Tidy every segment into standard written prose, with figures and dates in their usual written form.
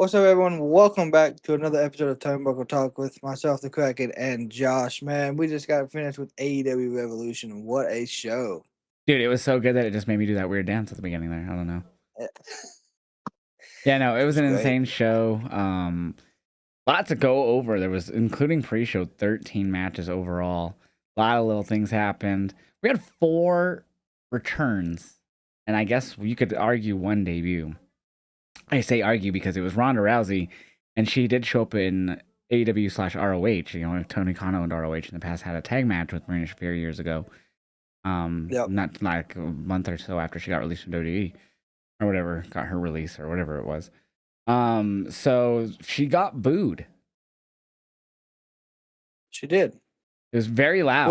What's up, everyone? Welcome back to another episode of Turnbuckle Talk with myself, the Kraken, and Josh. Man, we just got finished with AEW Revolution. What a show! Dude, it was so good that it just made me do that weird dance at the beginning there. I don't know. It Yeah, no, it was was an great. insane show. Lot to go over. There was, including pre-show, 13 matches overall. A lot of little things happened. We had 4 returns, and I guess you could argue one debut. I say argue because it was Ronda Rousey, and she did show up in AEW/ROH. You know, Tony Khan and ROH in the past had a tag match with Marina Shafir years ago. Yep. Not like a month or so after she got released from WWE or whatever, got her release or whatever it was. So she got booed. She did, It was very loud.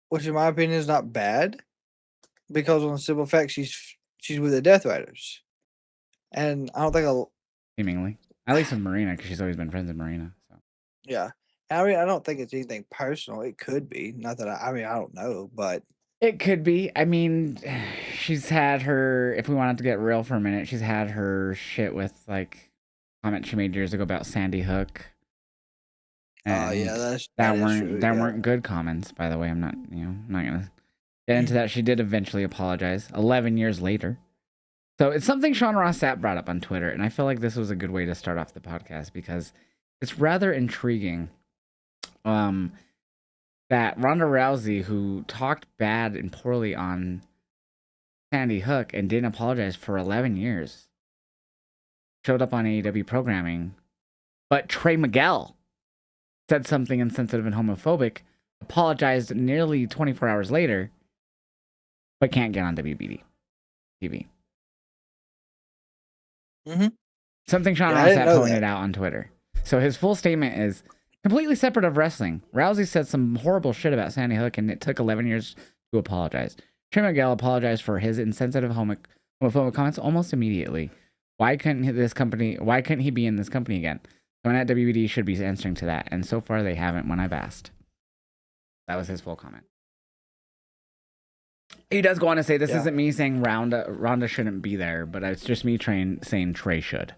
which in my opinion is not bad, because on the simple fact she's with the Death Riders, and I don't think Seemingly, at least with Marina, because she's always been friends with Marina. So yeah. I mean, I don't think it's anything personal. It could be. Not that I don't know, but it could be. I mean, she's had her. If we wanted to get real for a minute, she's had her shit with like comments she made years ago about Sandy Hook. yeah, that true, yeah. weren't good comments, by the way. I'm not gonna get into that. She did eventually apologize 11 years later. So it's something Sean Ross Sapp brought up on Twitter, and I feel like this was a good way to start off the podcast because it's rather intriguing. That Ronda Rousey, who talked bad and poorly on Sandy Hook and didn't apologize for 11 years, showed up on AEW programming, but Trey Miguel said something insensitive and homophobic, apologized nearly 24 hours later, but can't get on WBD TV. Mm-hmm. Something Sean Ross Sapp pointed out on Twitter. So his full statement is completely separate of wrestling. Rousey said some horrible shit about Sandy Hook, and it took 11 years to apologize. Trey Miguel apologized for his insensitive homophobic comments almost immediately. Why couldn't he be in this company again? Someone at WBD should be answering to that, and so far they haven't when I've asked. That was his full comment. He does go on to say, this isn't me saying Ronda shouldn't be there, but it's just me saying Trey should.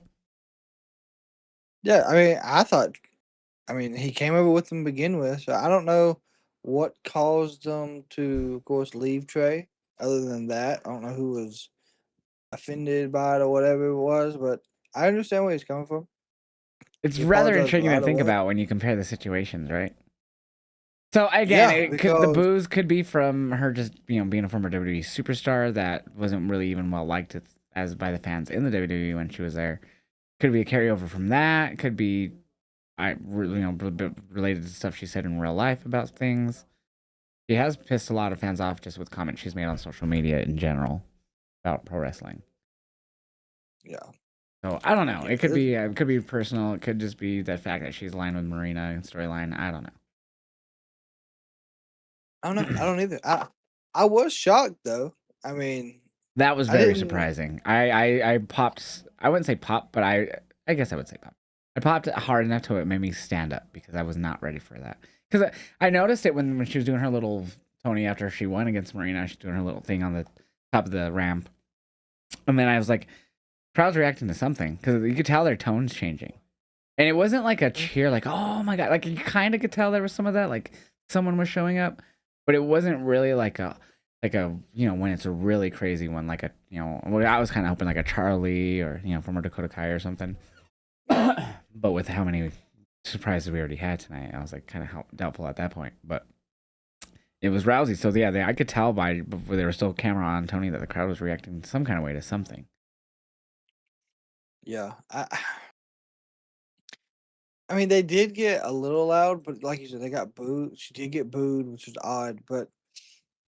Yeah, I mean, he came over with them to begin with, so I don't know what caused them to, of course, leave Trey. Other than that, I don't know who was offended by it or whatever it was, but I understand where he's coming from. It's rather intriguing to think about when you compare the situations, right? So again, the booze could be from her just being a former WWE superstar that wasn't really even well liked as by the fans in the WWE when she was there. Could be a carryover from that. Could be, related to stuff she said in real life about things. She has pissed a lot of fans off just with comments she's made on social media in general about pro wrestling. Yeah. So I don't know. It could be personal. It could just be the fact that she's aligned with Marina and storyline. I don't know. I don't either. I was shocked though. I mean, that was very surprising. I popped. I wouldn't say pop, but I guess I would say pop. I popped it hard enough to it made me stand up because I was not ready for that. Because I noticed it when she was doing her little Tony after she won against Marina. She's doing her little thing on the top of the ramp, and then I was like, crowd's reacting to something because you could tell their tone's changing, and it wasn't like a cheer, like oh my god, like you kind of could tell there was some of that, like someone was showing up, but it wasn't really like a when it's a really crazy one, like a I was kind of hoping like a Charlie or former Dakota Kai or something. But with how many surprises we already had tonight, I was like kind of doubtful at that point. But it was Rousey, so yeah, I could tell by before there was still camera on Tony that the crowd was reacting some kind of way to something. Yeah, I mean they did get a little loud, but like you said, they got booed. She did get booed, which was odd. But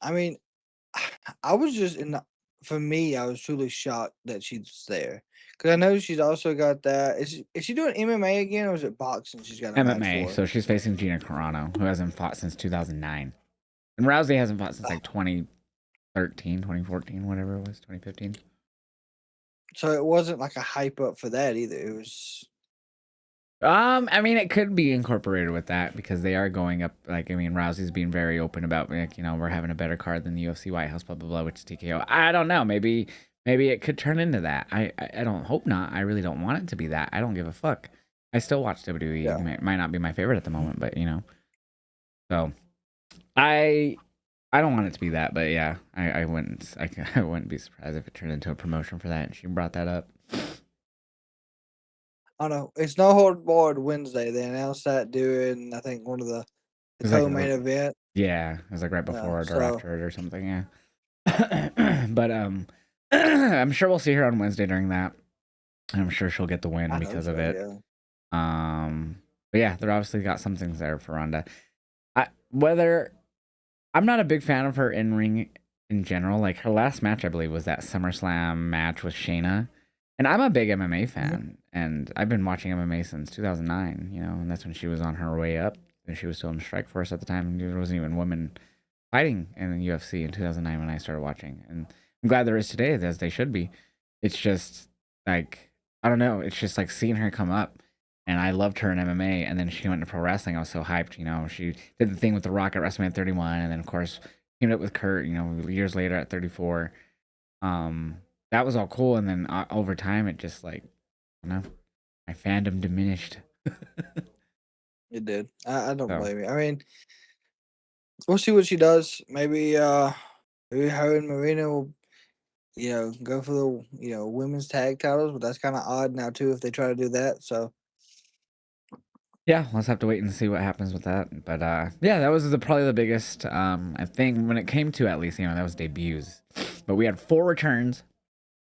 I mean, I was just for me, I was truly shocked that she's there. Because I know she's also got that. Is she doing MMA again, or is it boxing? She's got a MMA. So she's facing Gina Carano, who hasn't fought since 2009, and Rousey hasn't fought since like 2013, 2014, whatever it was, 2015. So it wasn't like a hype up for that either. It was. I mean, it could be incorporated with that because they are going up. Like, I mean, Rousey's being very open about, like, we're having a better card than the UFC White House, blah blah blah, which is TKO. I don't know. Maybe maybe it could turn into that. I don't hope not. I really don't want it to be that. I don't give a fuck. I still watch WWE. Yeah. Might not be my favorite at the moment, but you know. So I I don't want it to be that, but yeah, I wouldn't be surprised if it turned into a promotion for that. And she brought that up. I don't know. It's No Hold Barred Wednesday. They announced that during, I think, one of the It's like co-main event. yeah, it was like right Yeah. before it or So after it or something. Yeah, but I'm sure we'll see her on Wednesday during that. I'm sure she'll get the win I know because of so. it. Yeah. But yeah, they're obviously got some things there for Ronda. Whether I'm not a big fan of her in ring in general. Like her last match, I believe, was that SummerSlam match with Shayna, and I'm a big MMA Mhm. fan, and I've been watching MMA since 2009. You know, and that's when she was on her way up, and she was still in Strikeforce at the time. There wasn't even women fighting in the UFC in 2009 when I started watching, and I'm glad there is today, as they should be. It's just like I don't know. It's just like seeing her come up, and I loved her in MMA, and then she went to pro wrestling. I was so hyped. You know, she did the thing with The Rock at WrestleMania 31, and then of course teamed up with Kurt. You know, years later at 34. That was all cool, and then over time, it just like I don't know, my fandom diminished. It did. I don't So blame you. I mean, we'll see what she does. Maybe her and Marina will, go for the women's tag titles, but that's kind of odd now too if they try to do that. So yeah, let's have to wait and see what happens with that. But yeah, that was probably the biggest I think when it came to at least that was debuts. But we had 4 returns.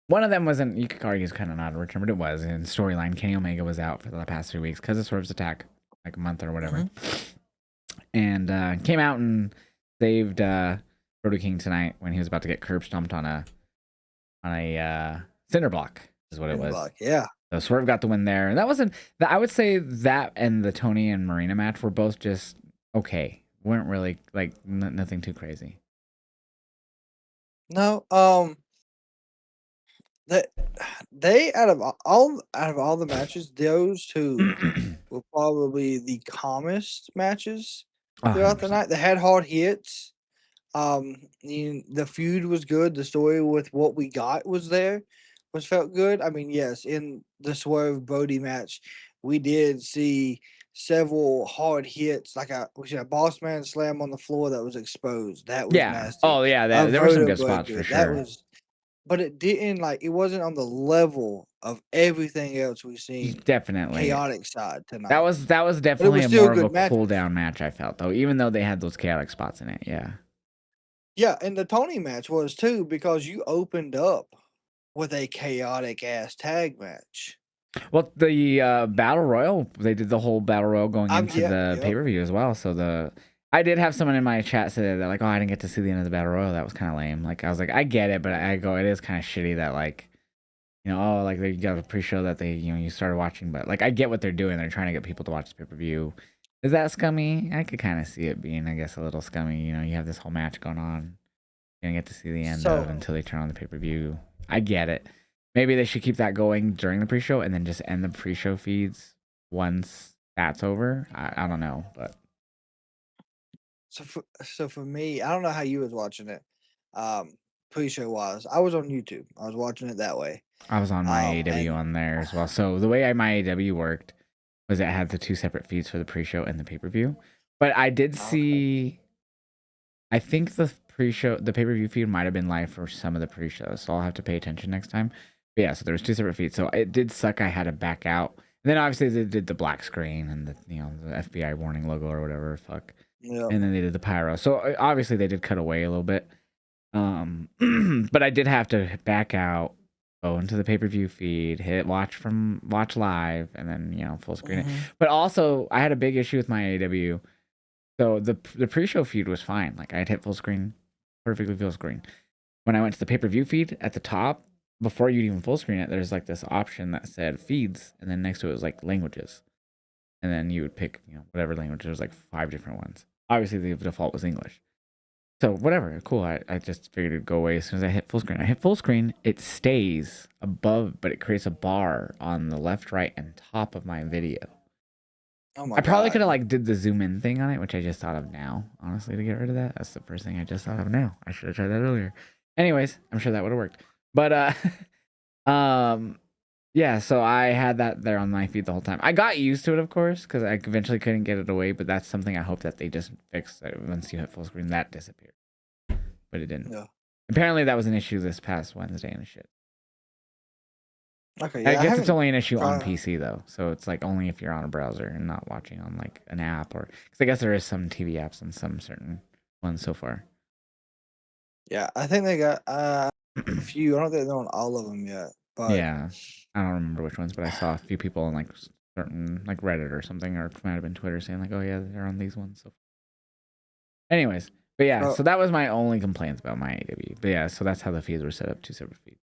One of them wasn't, you could argue, is kind of not a return, but it was in storyline. Kenny Omega was out for the past 3 weeks because of Swerve's attack, like a month or whatever, mhm. and came out and saved Brody King tonight when he was about to get curb stomped on a cinder block, is what it In the was. block, yeah. So Swerve got the win there. And that wasn't that I would say that and the Tony and Marina match were both just okay. Weren't really like nothing too crazy. No, that they out of all the matches, those two were probably the calmest matches throughout the 100%. night. They had hard hits. The feud was good. The story with what we got was felt good. I mean, yes, in the Swerve Brody match, we did see several hard hits, like we said, a boss man slam on the floor that was exposed. That was Yeah. nasty. Oh yeah, A there were some good spots vertebrae for that sure. was, but it wasn't on the level of everything else we've seen. Definitely. Chaotic side That tonight, was that was but it definitely was a still more of a good cool matches. down match I felt though, even though they had those chaotic spots in it. Yeah. Yeah, and the Tony match was too because you opened up with a chaotic ass tag match. Well, the battle royal, they did the whole battle royal going into Yeah, the pay yep. per view as well. So I did have someone in my chat say that like, oh, I didn't get to see the end of the battle royal. That was kind of lame. Like I was like, I get it, but I go, it is kind of shitty that like, oh, like they got a pre-show that they you started watching, but like I get what they're doing. They're trying to get people to watch the pay per view. Is that scummy? I could kind of see it being, I guess, a little scummy. You have this whole match going on. Gonna get to see the end of So until they turn on the pay per view. I get it. Maybe they should keep that going during the pre show and then just end the pre show feeds once that's over. I don't know, but so for me, I don't know how you was watching it. Pre-show wise, I was on YouTube. I was watching it that way. I was on my AEW And on there as well. So the way my AEW worked was it had the 2 separate feeds for the pre show and the pay per view. But I did okay. see. I think the the pay per view feed might have been live for some of the pre shows, so I'll have to pay attention next time. But yeah, so there was 2 separate feeds, so it did suck. I had to back out. And then obviously they did the black screen and the FBI warning logo or whatever fuck, Yep. and then they did the pyro. So obviously they did cut away a little bit. But I did have to back out, go into the pay per view feed, hit watch live, and then full screen it. Mhm. But also I had a big issue with my AW. So the pre-show feed was fine. Like I had hit full screen, perfectly full screen. When I went to the pay-per-view feed at the top, before you'd even full screen it, there's like this option that said feeds, and then next to it was like languages, and then you would pick whatever language. There's like 5 different ones. Obviously the default was English. So whatever, cool. I just figured it'd go away as soon as I hit full screen. I hit full screen, it stays above, but it creates a bar on the left, right, and top of my video. Oh my I probably could god. have like did the zoom in thing on it, which I just thought of now. Honestly, to get rid of that, that's the first thing I just thought of now. I should have tried that earlier. Anyways, I'm sure that would have worked. But um, yeah. So I had that there on my feed the whole time. I got used to it, of course, because I eventually couldn't get it away. But that's something I hope that they just fix. Once you hit full screen, that disappeared. But it didn't. Yeah. Apparently, that was an issue this past Wednesday and shit. Okay. I Yeah. I guess it's haven't only an issue on tried. PC though, so it's like only if you're on a browser and not watching on like an app or because I guess there is some TV apps and some certain ones so far. Yeah. I think they got a few. I don't think they're on all of them yet, but Yeah, I don't remember which ones, but I saw a few people on like certain like Reddit or something, or it might have been Twitter saying like, "Oh yeah, they're on these ones." So, anyways, but yeah, so so that was my only complaints about my AW. But yeah, so that's how the feeds were set up, two separate feeds.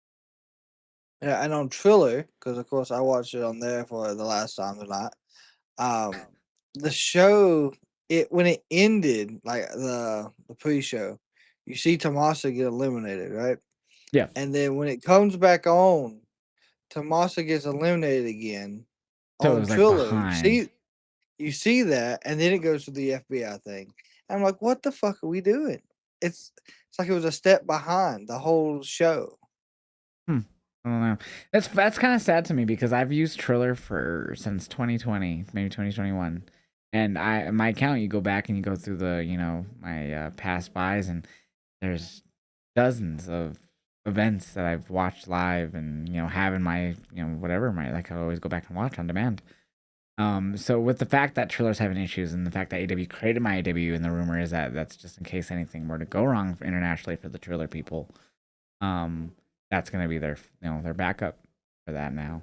yeah, and on Triller, because of course I watched it on there for the last time tonight. Um, the show, it when it ended, like the pre-show, you see Tomasa get eliminated, right? Yeah, And then when it comes back on, Tomasa gets eliminated again so it on was like Triller. behind. You see that, and then it goes to the FBI thing. And I'm like, what the fuck are we doing? It's like it was a step behind the whole show. Hmm. I don't know. That's kind of sad to me because I've used Triller for since 2020, maybe 2021. And my account, you go back and you go through the, my past buys and there's dozens of events that I've watched live and, have in my, whatever, my like I always go back and watch on demand. So with the fact that Triller's having issues and the fact that AW created my AW and the rumor is that that's just in case anything were to go wrong internationally for the Triller people, um, that's gonna be their their backup for that now.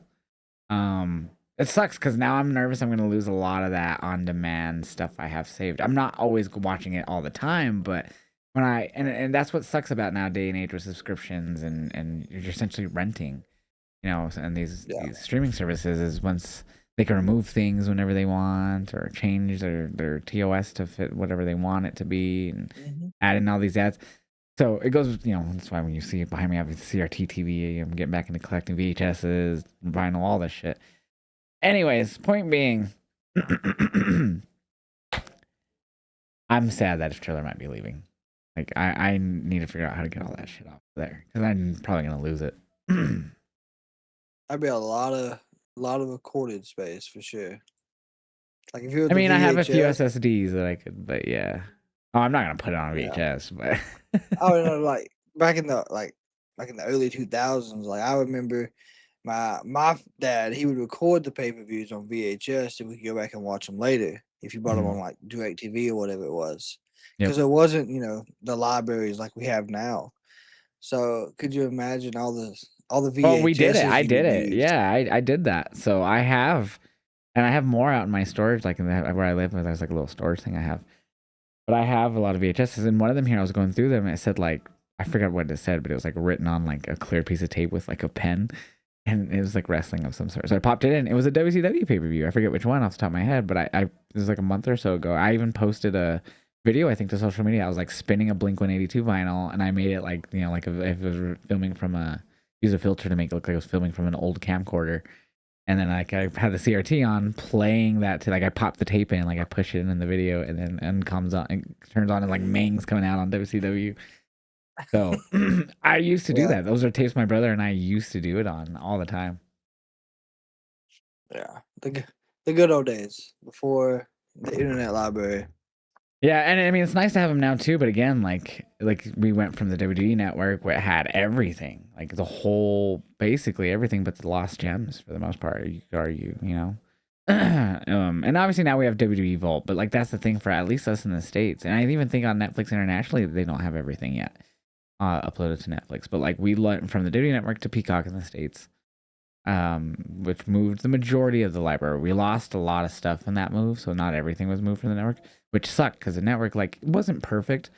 It sucks because now I'm nervous I'm gonna lose a lot of that on demand stuff I have saved. I'm not always watching it all the time, but when and that's what sucks about now day and age with subscriptions and you're essentially renting, and Yeah. these streaming services is once they can remove things whenever they want or change their TOS to fit whatever they want it to be and Mhm. add in all these ads. So it goes, that's why when you see behind me, I have a CRT TV. I'm getting back into collecting VHSs, vinyl, all this shit. Anyways, point being, I'm sad that Triller might be leaving. Like, I need to figure out how to get all that shit off there because I'm probably going to lose it. That'd be a lot of recorded space for sure. Like if it I was a mean, I have a few VHS, SSDs that I could, but yeah. Oh, I'm not going to put it on yeah. VHS, but. I would know, like back in the early 2000s. Like I remember my dad, he would record the pay per views on VHS, and we could go back and watch them later if you bought them Mhm. on like DirecTV or whatever it was, Yep. because it wasn't the libraries like we have now. So could you imagine all the Well, we did it. VHSs I you did would it. use? Yeah, I did that. So I have, and I have more out in my storage, like in where I live. There's like a little storage thing I have. But I have a lot of VHSs, and one of them here, I was going through them, and it said like I forgot what it said, but it was like written on like a clear piece of tape with like a pen, and it was like wrestling of some sort. So I popped it in. It was a WCW pay per view. I forget which one off the top of my head, but it was like a month or so ago. I even posted a video, I think, to social media. I was like spinning a Blink 182 vinyl, and I made it like like if it was filming from use a filter to make it look like it was filming from an old camcorder. And then like I had the CRT on playing that to like I pop the tape in, like I push it in the video, and then comes on and turns on and like Mang's coming out on WCW. So I used to do Yeah, that. Those are tapes my brother and I used to do it on all the time. yeah. The good old days before the internet library. Yeah, and I mean it's nice to have them now too. But again, like we went from the WWE network where it had everything, like the whole basically everything, but the lost gems for the most part. You could argue, and obviously now we have WWE Vault, but like that's the thing for at least us in the States. And I even think on Netflix internationally they don't have everything yet uploaded to Netflix. But like we went from the WWE Network to Peacock in the States, which moved the majority of the library. We lost a lot of stuff in that move, so not everything was moved from the network, which sucked because the network like it wasn't perfect.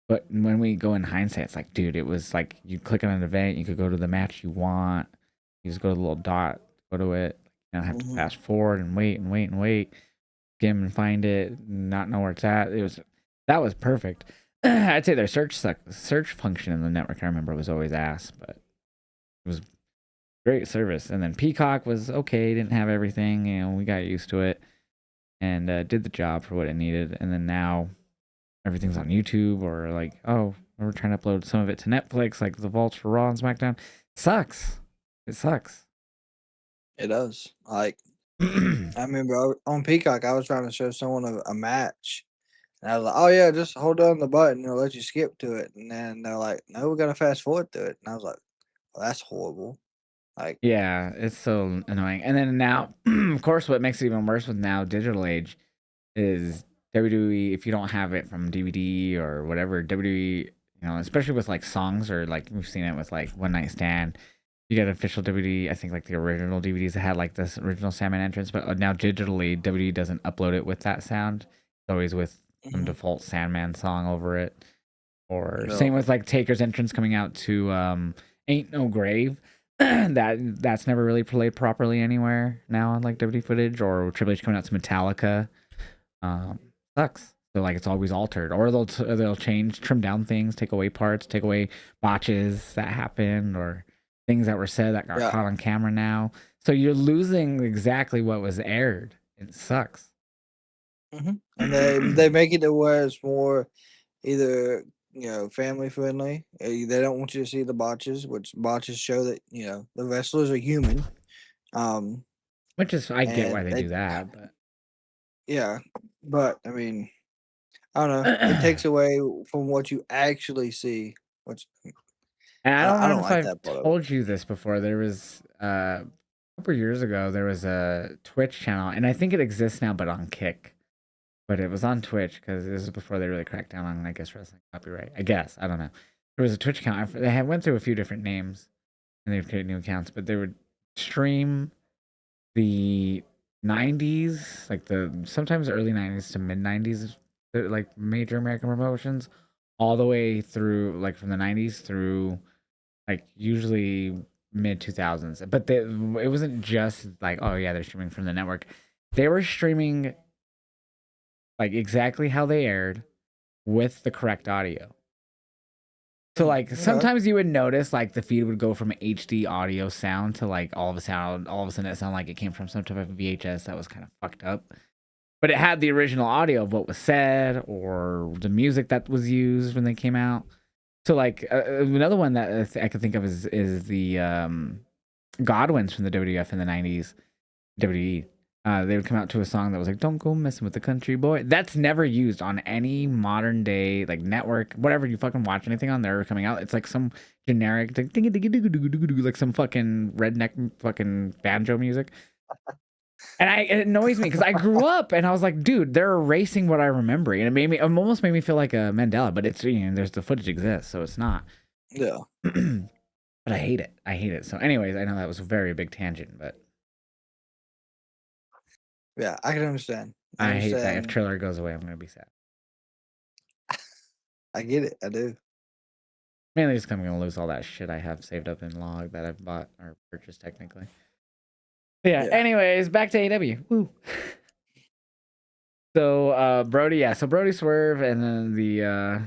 But when we go in hindsight, it's like, dude, it was like you click on an event, you could go to the match you want. You just go to the little dot, go to it. You don't have to Mhm. fast forward and wait and wait and wait, skim and find it, not know where it's at. That was perfect. I'd say their search function in the network I remember was always ass, but it was great service. And then Peacock was okay, didn't have everything. We got used to it and did the job for what it needed. And then now everything's on YouTube or like, oh, we're trying to upload some of it to Netflix, like the vaults for Raw and SmackDown. Sucks. It sucks. It does. Like I remember on Peacock, I was trying to show someone a match, and I was like, "Oh yeah, just hold down the button, it'll let you skip to it." And then they're like, "No, we gotta fast forward to it." And I was like, well, "That's horrible." Like, Yeah, it's so annoying. And then now, of course, what makes it even worse with now digital age is WWE. If you don't have it from DVD or whatever, WWE, especially with like songs or like we've seen it with like One Night Stand. You get official DVD. I think like the original DVDs that had like this original Sandman entrance, but now digitally, WWE doesn't upload it with that sound. It's always with some mhm, default Sandman song over it. Or no, same with like Taker's entrance coming out to Ain't No Grave. That's never really played properly anywhere now on like DVD footage, or Triple H coming out to Metallica. Um, Sucks. So like it's always altered, or they'll change, trim down things, take away parts, take away botches that happened, or things that were said that got yeah, caught on camera now. So you're losing exactly what was aired. It sucks. and they make it to where it's more either family friendly. They don't want you to see the botches, which botches show that the wrestlers are human. Um, Which is I get why and they do that, but yeah, but I mean, I don't know. It and takes away from what you actually see, which I don't I don't remember if like I've that part of it. told you this before. There was a couple years ago there was a Twitch channel, and I think it exists now, but on Kick. But it was on Twitch because this is before they really cracked down on, I guess, wrestling copyright. I guess I don't know. There was a Twitch account. They had went through a few different names, and they've created new accounts. But they would stream the '90s, like the sometimes early '90s to mid '90s, like major American promotions, all the way through, like from the '90s through like usually mid 2000s. But it wasn't just like, oh yeah, they're streaming from the network. They were streaming like exactly how they aired with the correct audio. So like Okay. sometimes you would notice like the feed would go from HD audio sound to like all of a sudden it sounded like it came from some type of VHS that was kind of fucked up. But it had the original audio of what was said or the music that was used when they came out. So like another one that I could think of is the Godwins from the WWF in the '90s. WWE. They would come out to a song that was like "Don't go messing with the country boy." That's never used on any modern day like network, whatever you fucking watch anything on there coming out. It's like some generic like some fucking redneck fucking banjo music. And it annoys me because I grew up and I was like, dude, they're erasing what I remember, and it almost made me feel like a Mandela. But it's there's the footage exists, so it's not. Yeah. But I hate it. I hate it. So, anyways, I know that was a very big tangent, but Yeah, I can understand. I I hate that if understand. Triller goes away, I'm gonna be sad. I get it. I do. Mainly just 'cause I'm gonna lose all that shit I have saved up in log that I've bought or purchased technically. But yeah. Yeah. Anyways, back to AW. Woo. So Brody, yeah. So Brody Swerve, and then the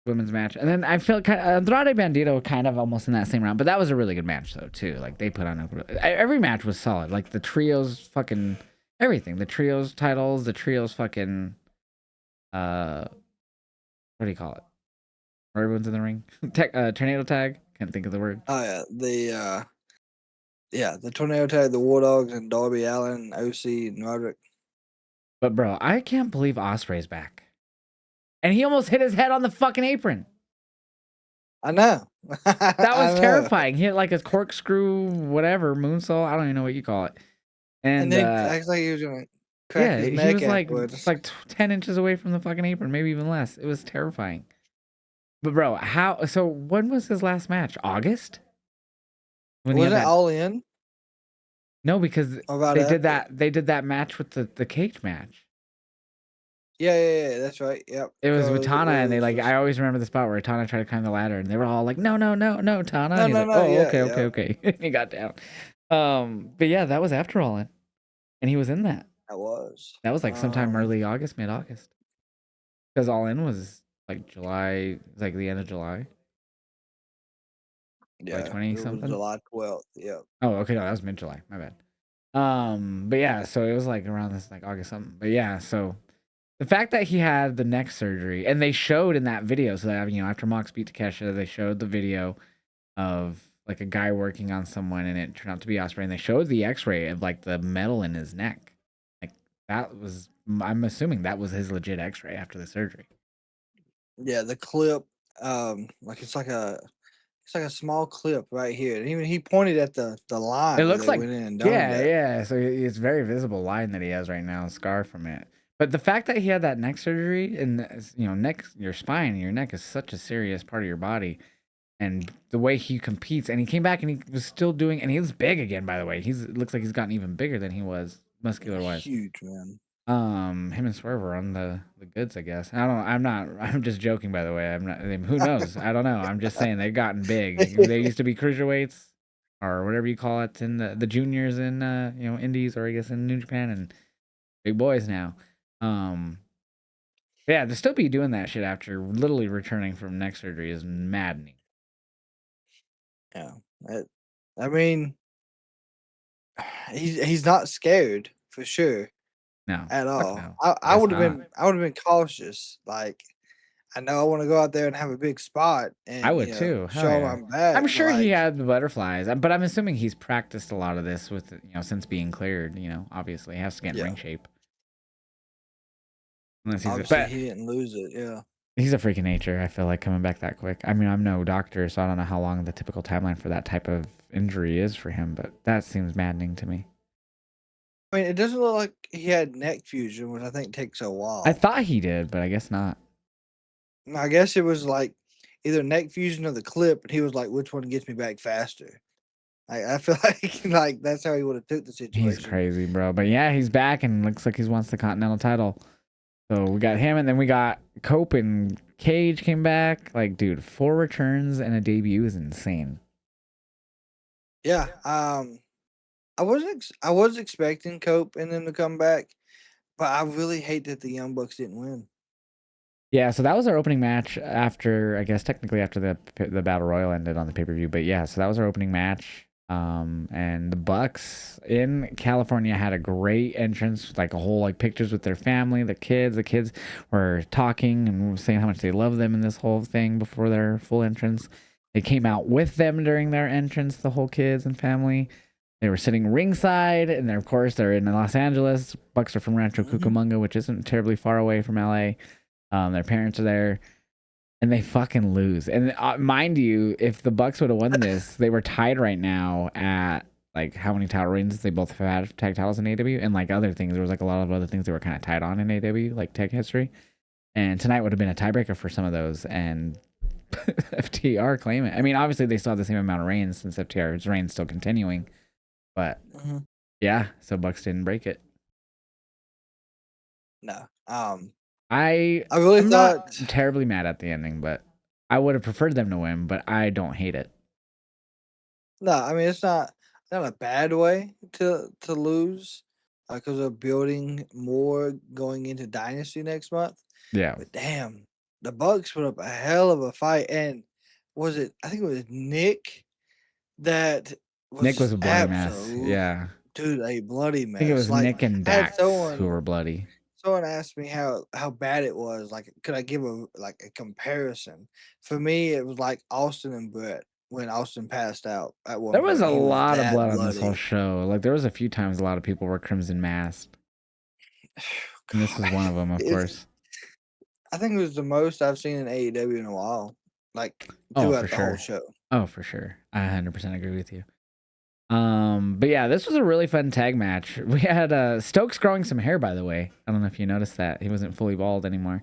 women's match, and then I felt kind of Andrade Bandito kind of almost in that same round, but that was a really good match though too. Like they put on every match was solid. Like the trios, fucking everything. The trios titles, the trios fucking what do you call it? Where everyone's in the ring. Tornado tag. Can't think of the word. Oh yeah, the tornado tag, the War Dogs, and Darby Allen, OC, and Roderick. But bro, I can't believe Osprey's back. And he almost hit his head on the fucking apron. I know. That was I know. terrifying. He hit like a corkscrew, whatever, moonsault. I don't even know what you call it. And And then acts like he was gonna crack yeah, his he neck was like afterwards. 10 inches away from the fucking apron, maybe even less. It was terrifying. But bro, how so when was his last match? August? When he Was had it that all in? No, because Or right they did after? that match with the cage match. Yeah, that's right. Yep. It was with Because it Tana, and they like was I always remember the spot where Tana tried to climb the ladder, and they were all like, "No, no, no, no, Tana," no, and he's no, like, no. "Oh, Yeah, okay, okay, yeah. okay." And he got down. But yeah, that was after All In, and he was in that. That was. That was like sometime early August, mid August, because All In was like July, like the end of July, July Yeah, 20 it was something. July 12th. Yep. Oh, okay, no, that was mid July. My bad. But yeah, so it was like around this like August something. But yeah, so the fact that he had the neck surgery, and they showed in that video, so that after Mox beat Takesha, they showed the video of like a guy working on someone, and it turned out to be Osprey. And they showed the X-ray of like the metal in his neck. Like that was, I'm assuming that was his legit X-ray after the surgery. Yeah, the clip, like it's like a small clip right here. And even he pointed at the It line where looks they like, went in and domed yeah, it. yeah. So it's very visible line that he has right now, scar from it. But the fact that he had that neck surgery and neck, your spine, your neck is such a serious part of your body, and the way he competes, and he came back and he was still doing, and he was big again. By the way, it looks like he's gotten even bigger than he was muscular wise. Huge, man. Him and Swerve are on the goods, I guess. I don't know. I'm not. I'm just joking, by the way. I'm not. I mean, who knows? I don't know. I'm just saying they've gotten big. They used to be cruiserweights or whatever you call it in the juniors in indies, or I guess in New Japan, and big boys now. Yeah, to still be doing that shit after literally returning from neck surgery is maddening. Yeah. I mean, he's not scared for sure No, at fuck all. no. I I guess would have not. been cautious. Like I know I want to go out there and have a big spot I and would too. Hell show 'em yeah. I'm back, I'm but sure he like had the butterflies, but I'm assuming he's practiced a lot of this with since being cleared. Obviously he has to get in yeah, ring shape. Unless obviously he didn't lose it. Yeah. he's a freak of nature. I feel like coming back that quick. I mean, I'm no doctor, so I don't know how long the typical timeline for that type of injury is for him, but that seems maddening to me. I mean, it doesn't look like he had neck fusion, which I think takes a I while. thought he did, but I guess not. I guess it was like either neck fusion or the clip, and he was like, "Which one gets me back faster?" I feel like that's how he would have took the He's situation. crazy, bro. But yeah, he's back and looks like he wants the Continental title. So we got him, and then we got Cope and Cage came back. Like, dude, 4 returns and a debut is insane. Yeah. I was expecting Cope and them to come back, but I really hate that the Young Bucks didn't win. Yeah, so that was our opening match after, I guess, technically after the battle royal ended on the pay per view. But yeah, so that was our opening match. And the Bucks in California had a great entrance, like a whole like pictures with their family, the kids. The kids were talking and saying how much they love them in this whole thing before their full entrance. They came out with them during their entrance, the whole kids and family. They were sitting ringside, and then of course they're in Los Angeles. Bucks are from Rancho Mhm. Cucamonga, which isn't terribly far away from LA. Their parents are there, and they fucking lose. And mind you, if the Bucks would have won this, they were tied right now at like how many title reigns they both have had tag titles in AEW, and like other things. There was like a lot of other things they were kind of tied on in AEW, like tag history. And tonight would have been a tiebreaker for some of those, and FTR claim it. I mean, obviously they still have the same amount of reigns since FTR's reign's still continuing, but Mhm. yeah, so Bucks didn't break it. No. I I really I'm not thought terribly mad at the ending, but I would have preferred them to win, but I don't hate it. no. I mean, it's not a bad way to lose because they're building more going into Dynasty next month. Yeah. But damn, the Bucks put up a hell of a fight, and was it? I think it was Nick that was Nick was just a bloody mess. absolute Yeah. dude, a bloody I think it mess. was Like Nick and I had Dax who were bloody. someone asked me how bad it was. Like, could I give a comparison? For me, it was like Austin and Brett when Austin passed out at one There was point. a He was lot of that blood on this whole bloody. show. Like there was a few times a lot of people were crimson masked. And this was God, one of them, of it's. course. I think it was the most I've seen in AEW in a while, like Oh, for throughout the whole sure. show. Oh, for sure. I 100% agree with you. But yeah, this was a really fun tag match. We had Stokes growing some hair, by the way. I don't know if you noticed that. He wasn't fully bald anymore.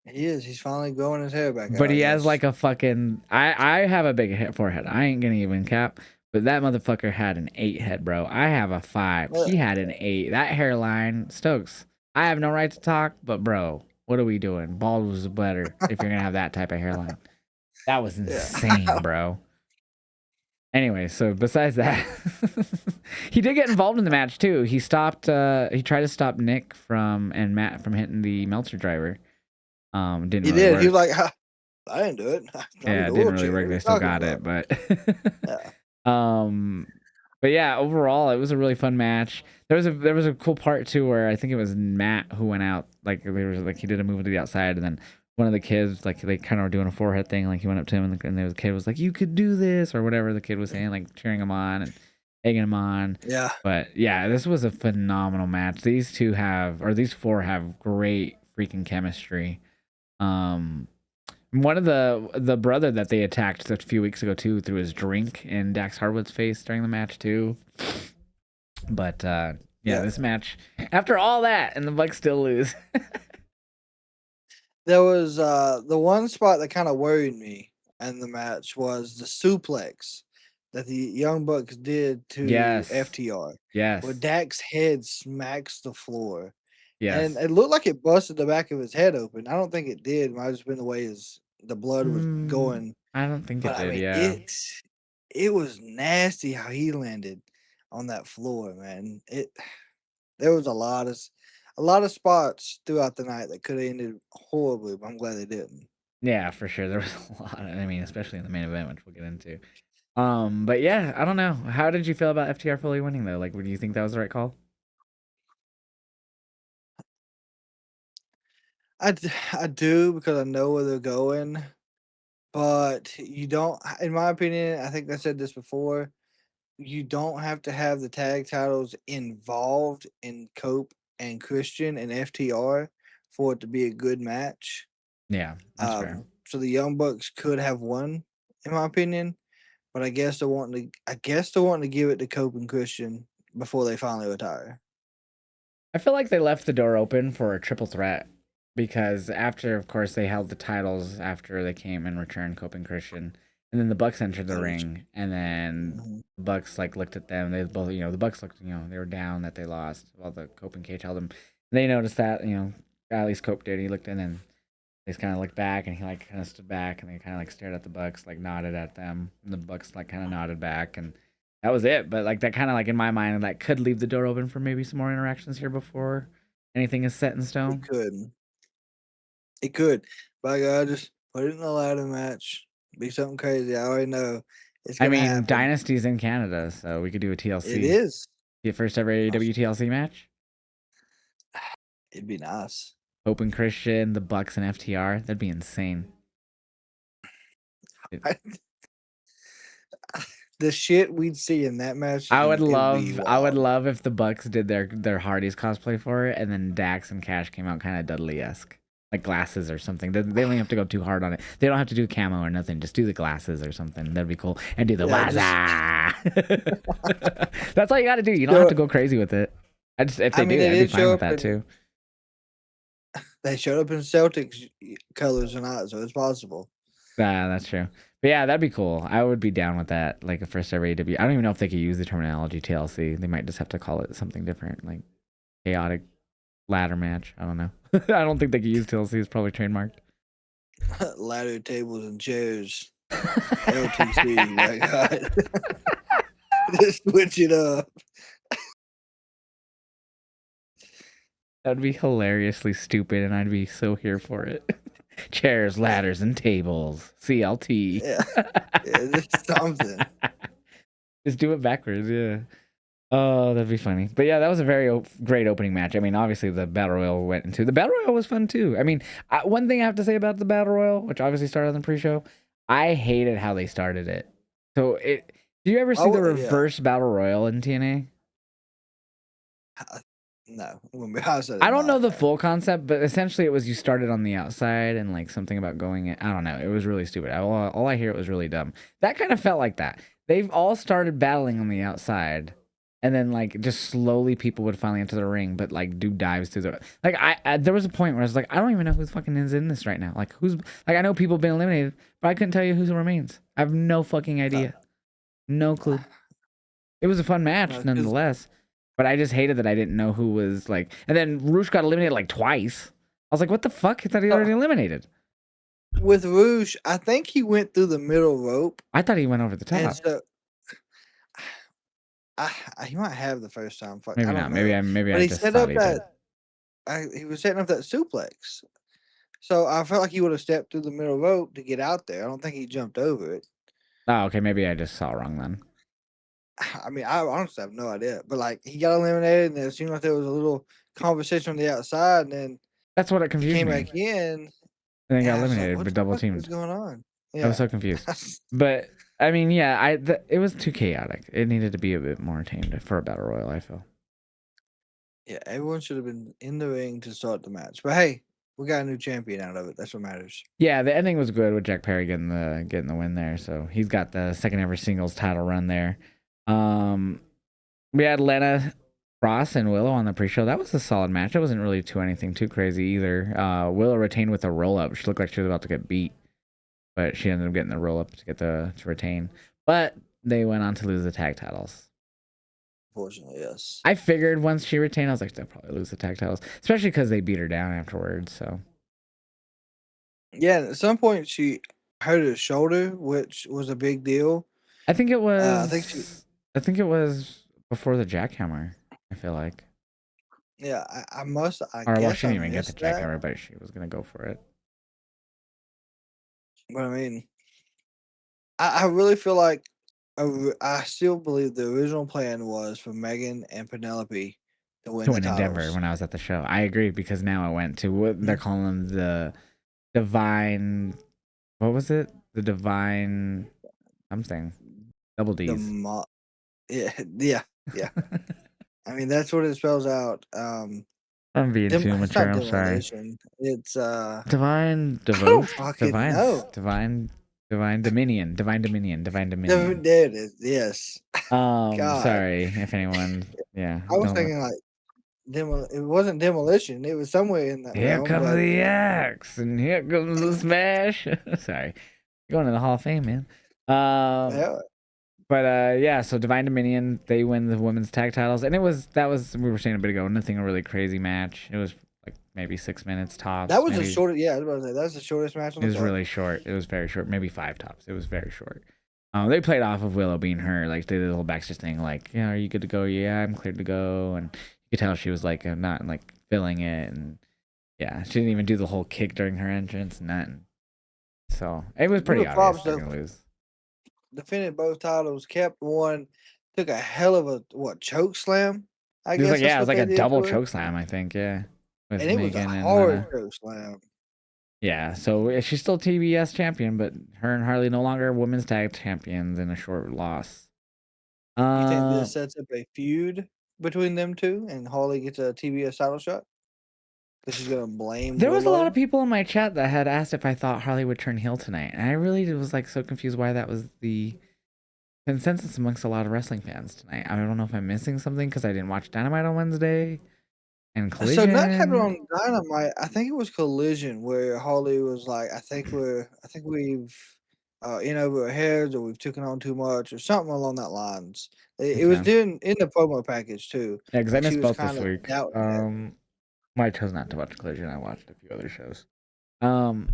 He is. He's finally growing his hair back out. But I he has guess. like a fucking. I have a big forehead. I ain't gonna even cap. But that motherfucker had an 8 head, bro. I have a 5. Uh, He had an 8. That hairline, Stokes. I have no right to talk, but bro, what are we doing? Bald was better if you're gonna have that type of hairline. That was yeah. insane, bro. Anyway, so besides that, he did get involved in the match too. He stopped. He tried to stop Nick from and Matt from hitting the Meltzer driver. Didn't He really did. He was work. like, I didn't do it. I need Yeah, a it didn't really wheelchair. work. What are They you still talking got about? it, but Yeah. um, but yeah, overall, it was a really fun match. There was a cool part too where I think it was Matt who went out. Like there was like he did a move to the outside, and then one of the kids, like they kind of were doing a forehead thing, like he went up to him and the kid was like, "You could do this," or whatever the kid was saying, like cheering him on and egging him on. Yeah. But yeah, this was a phenomenal match. These four have great freaking chemistry. Um, one of the brother that they attacked a few weeks ago too threw his drink in Dax Harwood's face during the match too. But yeah, Yeah. this match after all that and the Bucks still lose. There was the one spot that kind of worried me in the match was the suplex that the Young Bucks did to Yes. FTR, where Yes. Dak's head smacks the floor. And Yes. it looked like it busted the back of his head open. I don't think it did. It might have just been the way the blood was going. I don't think it But I did, mean, yeah. it was nasty how he landed on that floor, man. There was a lot of spots throughout the night that could have ended horribly, but I'm glad they didn't. Yeah, for sure. There was a lot. I mean, especially in the main event, which we'll get into. But yeah, I don't know. How did you feel about FTR fully winning though? Like, do you think that was the right call? I do because I know where they're going, but you don't. In my opinion, I think I said this before. You don't have to have the tag titles involved in Cope and Christian and FTR for it to be a good match. Yeah, that's fair. So the Young Bucks could have won, in my opinion, but I guess they're wanting to give it to Cope and Christian before they finally retire. I feel like they left the door open for a triple threat because after, of course, they held the titles after they came and returned Cope and Christian, and then the Bucks entered the That is ring, and then mhm. the Bucks like looked at them. They both, the Bucks looked, they were down that they lost while the Cope and Cage held them. They noticed that, at least Cope did. He looked in and they just kind of looked back, and he like kind of stood back, and they kind of like stared at the Bucks, like nodded at them, and the Bucks like kind of nodded back, and that was it. But like that kind of like in my mind, that could leave the door open for maybe some more interactions here before anything is set in It stone. could. It could. By God, just put it in a ladder match. Be something crazy. I already know it's I gonna mean, happen. Dynasty's in Canada, so we could do a It TLC. is. The first ever AEW TLC match. It'd be nice. Open Christian, the Bucks, and FTR. That'd be insane. The shit we'd see in that match, it would be I would wild. love if the Bucks did their Hardys cosplay for it, and then Dax and Cash came out kind of Dudley-esque, like glasses or something. They don't even have to go too hard on it. They don't have to do camo or nothing. Just do the glasses or something. That'd be cool. And do the Yeah, just waza. That's all you got to do. You don't have show to go crazy with it. If I they mean, do, they I'd be did fine show with up that in too. Celtics colors or not, so it's possible. Yeah, that's true. But yeah, that'd be cool. I would be down with that. Like a first ever AW. I don't even know if they could use the terminology TLC. They might just have to call it something different, like chaotic ladder match. I don't know. I don't think they could use TLC. It's probably trademarked. Ladder tables and chairs. LTC, my God. Just switch it up. That'd be hilariously stupid, and I'd be so here for it. Chairs, ladders, and tables. CLT. Yeah. Yeah, just something. Just do it backwards. Yeah. Oh, that'd be funny. But yeah, that was a very great opening match. I mean, obviously the battle royal went into the battle royal was fun too. I mean, one thing I have to say about the battle royal, which obviously started on the pre-show, I hated how they started it. So it. Do you ever see the Oh, yeah. reverse battle royal in TNA? No, I'm gonna be honest, I I did don't know not the know. full concept, but essentially it was you started on the outside and like something about going in. I don't know. It was really stupid. All I hear it was really dumb. That kind of felt like that. They've all started battling on the outside, and then like just slowly people would finally enter the ring, but like do dives through the like. There was a point where I was like, I don't even know who fucking is in this right now. Like who's like I know people have been eliminated, but I couldn't tell you who remains. I have no fucking idea. No clue. It was a fun match Because nonetheless, but I just hated that I didn't know who was like. And then Roosh got eliminated like twice. I was like, what the fuck? I thought he already eliminated. with Rouge, I think he went through the middle rope, I thought he went over the and top. so he might have the first time. Fuck, I Maybe don't not. know, Maybe but I he just set thought up he did. he was setting up that suplex. So I felt like he would have stepped through the middle rope to get out there. I don't think he jumped over it. Oh, okay. Maybe I just saw wrong then. I mean, I honestly have no idea. But like he got eliminated, and it seemed like there was a little conversation on the outside, and then That's what it he confused came me. back in. and then got Yeah, I was like, eliminated, what but the double fuck is teamed. going on? I was Yeah. so confused. But I mean, yeah, it was too chaotic. It needed to be a bit more tamed for a battle royal, I feel. Yeah, everyone should have been in the ring to start the match. But hey, we got a new champion out of it. That's what matters. Yeah, the ending was good with Jack Perry getting the win there. So he's got the second ever singles title run there. Um, we had Lena Ross and Willow on the pre-show. That was a solid match. It wasn't really anything too crazy either. Willow retained with a roll up. She looked like she was about to get beat, but she ended up getting the roll up to get to retain. But they went on to lose the tag titles. Fortunately, yes. I figured once she retained, I was like, they'll probably lose the tag titles, especially because they beat her down afterwards. So Yeah, at some point she hurt her shoulder, which was a big deal. I think it I think she, was. I think it was before the jackhammer. I feel like, yeah, I or well, guess she I didn't even get the missed that. jackhammer, but she was gonna go for it. But I mean, I really feel like I still believe the original plan was for Megan and Penelope to win To the win in Denver titles. when I was at the show, I agree because now I went to what they're Mhm. calling them the divine. What was it? The divine something. Double The D's. yeah, yeah, yeah. I mean, that's what it spells out. I'm being too It's mature. not I'm sorry. demolition. It's Divine I don't devotion, fucking know. divine dominion, divine dominion, divine dominion. There it is. Yes. God, Sorry if anyone, yeah, I was don't. thinking like it wasn't demolition. It was somewhere in that Here realm, comes but the axe, and here comes the smash. Sorry, going to the Hall of Fame, man. Um, yeah, but yeah. So Divine Dominion, they win the women's tag titles, and we were saying a bit ago, nothing a really crazy match. It was like maybe 6 minutes that tops, was the maybe. shortest. Yeah, I was about to say that was the shortest match on It the was card. really short. It was very short, maybe 5 tops. It was very short. They played off of Willow being her, like they did the whole backstage thing, like, yeah, are you good to go? Yeah, I'm cleared to go, and you could tell she was like not like feeling it, and yeah, she didn't even do the whole kick during her entrance, nothing. So it was Give pretty it obvious props they're though. gonna lose. Defended both titles, kept one, took a hell of a choke slam. I It was like guess yeah, that's it was what like they a did double to her, choke slam, I think, yeah, with and it was a Megan and hard Lena. choke slam. Yeah, so she's still TBS champion, but her and Harley no longer women's tag champions in a short loss. You think Uh, this sets up a feud between them two, and Harley gets a TBS title shot because she's gonna blame There was a lot of Willow? people in my chat that had asked if I thought Harley would turn heel tonight, and I really was like so confused why that was the consensus amongst a lot of wrestling fans tonight. I don't know if I'm missing something because I didn't watch Dynamite on Wednesday and So nothing happened Collision. on Dynamite. I think it was Collision where Harley was like, I think we've in over our heads, or we've taken on too much, or something along that lines." It was Okay, doing in the promo package too. yeah, because I Like she missed was both kind this of week. doubting that. Well, I chose not to watch Collision. I watched a few other shows. Um,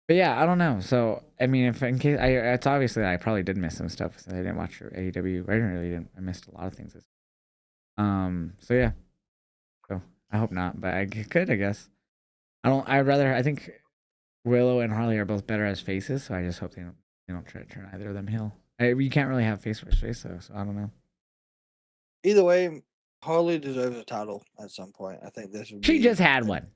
but yeah, I don't know. So I mean, if in case it's obviously I probably did miss some stuff since I didn't watch AEW. I didn't really didn't. I missed a lot of things. So yeah. So I hope not, but I could, I guess. I don't. I'd rather. I think Willow and Harley are both better as faces, so I just hope they don't try to turn either of them heel. You can't really have face versus face though, so I don't know. Either way, Harley deserves a title at some point. I think this would She be. just had one.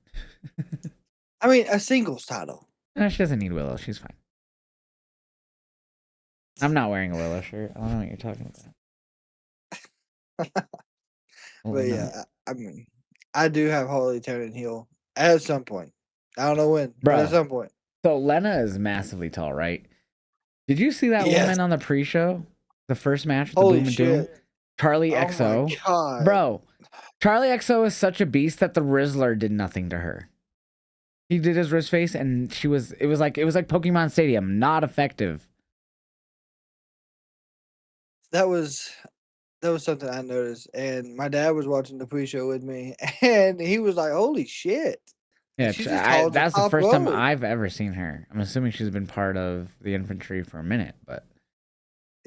I mean, a singles title. No, she doesn't need Willow. She's fine. I'm not wearing a Willow shirt. I don't know what you're talking about. Oh But no, yeah, I mean, I do have Harley turning heel at some point. I don't know when, but at bro. some point. So Lena is massively tall, right? Did you see that Yes. woman on the pre-show? The first match with the Holy Boom and Doom? shit. Charlie Oh my XO. god. Bro, Charlie XO is such a beast that the Rizzler did nothing to her. He did his wrist face and it was like Pokemon Stadium, not effective. That was something I noticed, and my dad was watching the pre-show with me, and he was like, "Holy shit. Like, Yeah, she's as tall as the that's the top first time rope." I've ever seen her. I'm assuming she's been part of the infantry for a minute, but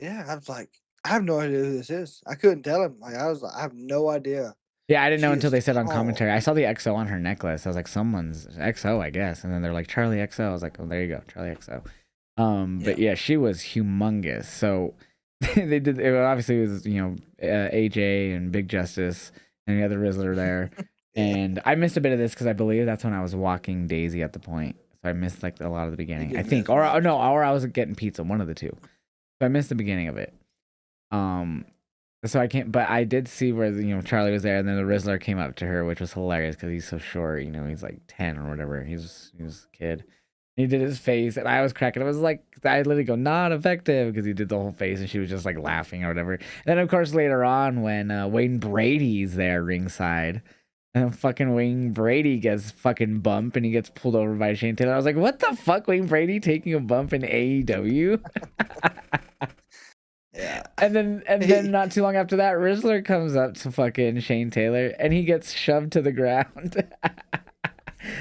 Yeah, I was like, "I have no idea who this is." I couldn't tell him. Like, I was like, "I have no idea." yeah, I didn't know She until is they said on tall. commentary. I saw the XO on her necklace. I was like, someone's XO, I guess. And then they're like Charlie XO. I was like, oh, there you go, Charlie XO. But Yeah. yeah, she was humongous. So they did. It obviously was AJ and Big Justice and the other Rizzler there. Yeah. And I missed a bit of this because I believe that's when I was walking Daisy at the point. So so I missed like a lot of the You beginning. I did think, miss or much. no, or I was getting pizza, one of the two. So I missed the beginning of it. Um, so I can't, but I did see where Charlie was there, and then the Rizzler came up to her, which was hilarious because he's so short. He's like 10 or whatever. He was a kid. He did his face, and I was cracking. It was like I literally go not effective because he did the whole face, and she was just like laughing or whatever. And then of course later on when Wayne Brady's there ringside, and then fucking Wayne Brady gets fucking bump, and he gets pulled over by Shane Taylor. I was like, what the fuck, Wayne Brady taking a bump in AEW? Yeah. And then not too long after that, Rizzler comes up to fucking Shane Taylor, and he gets shoved to the ground.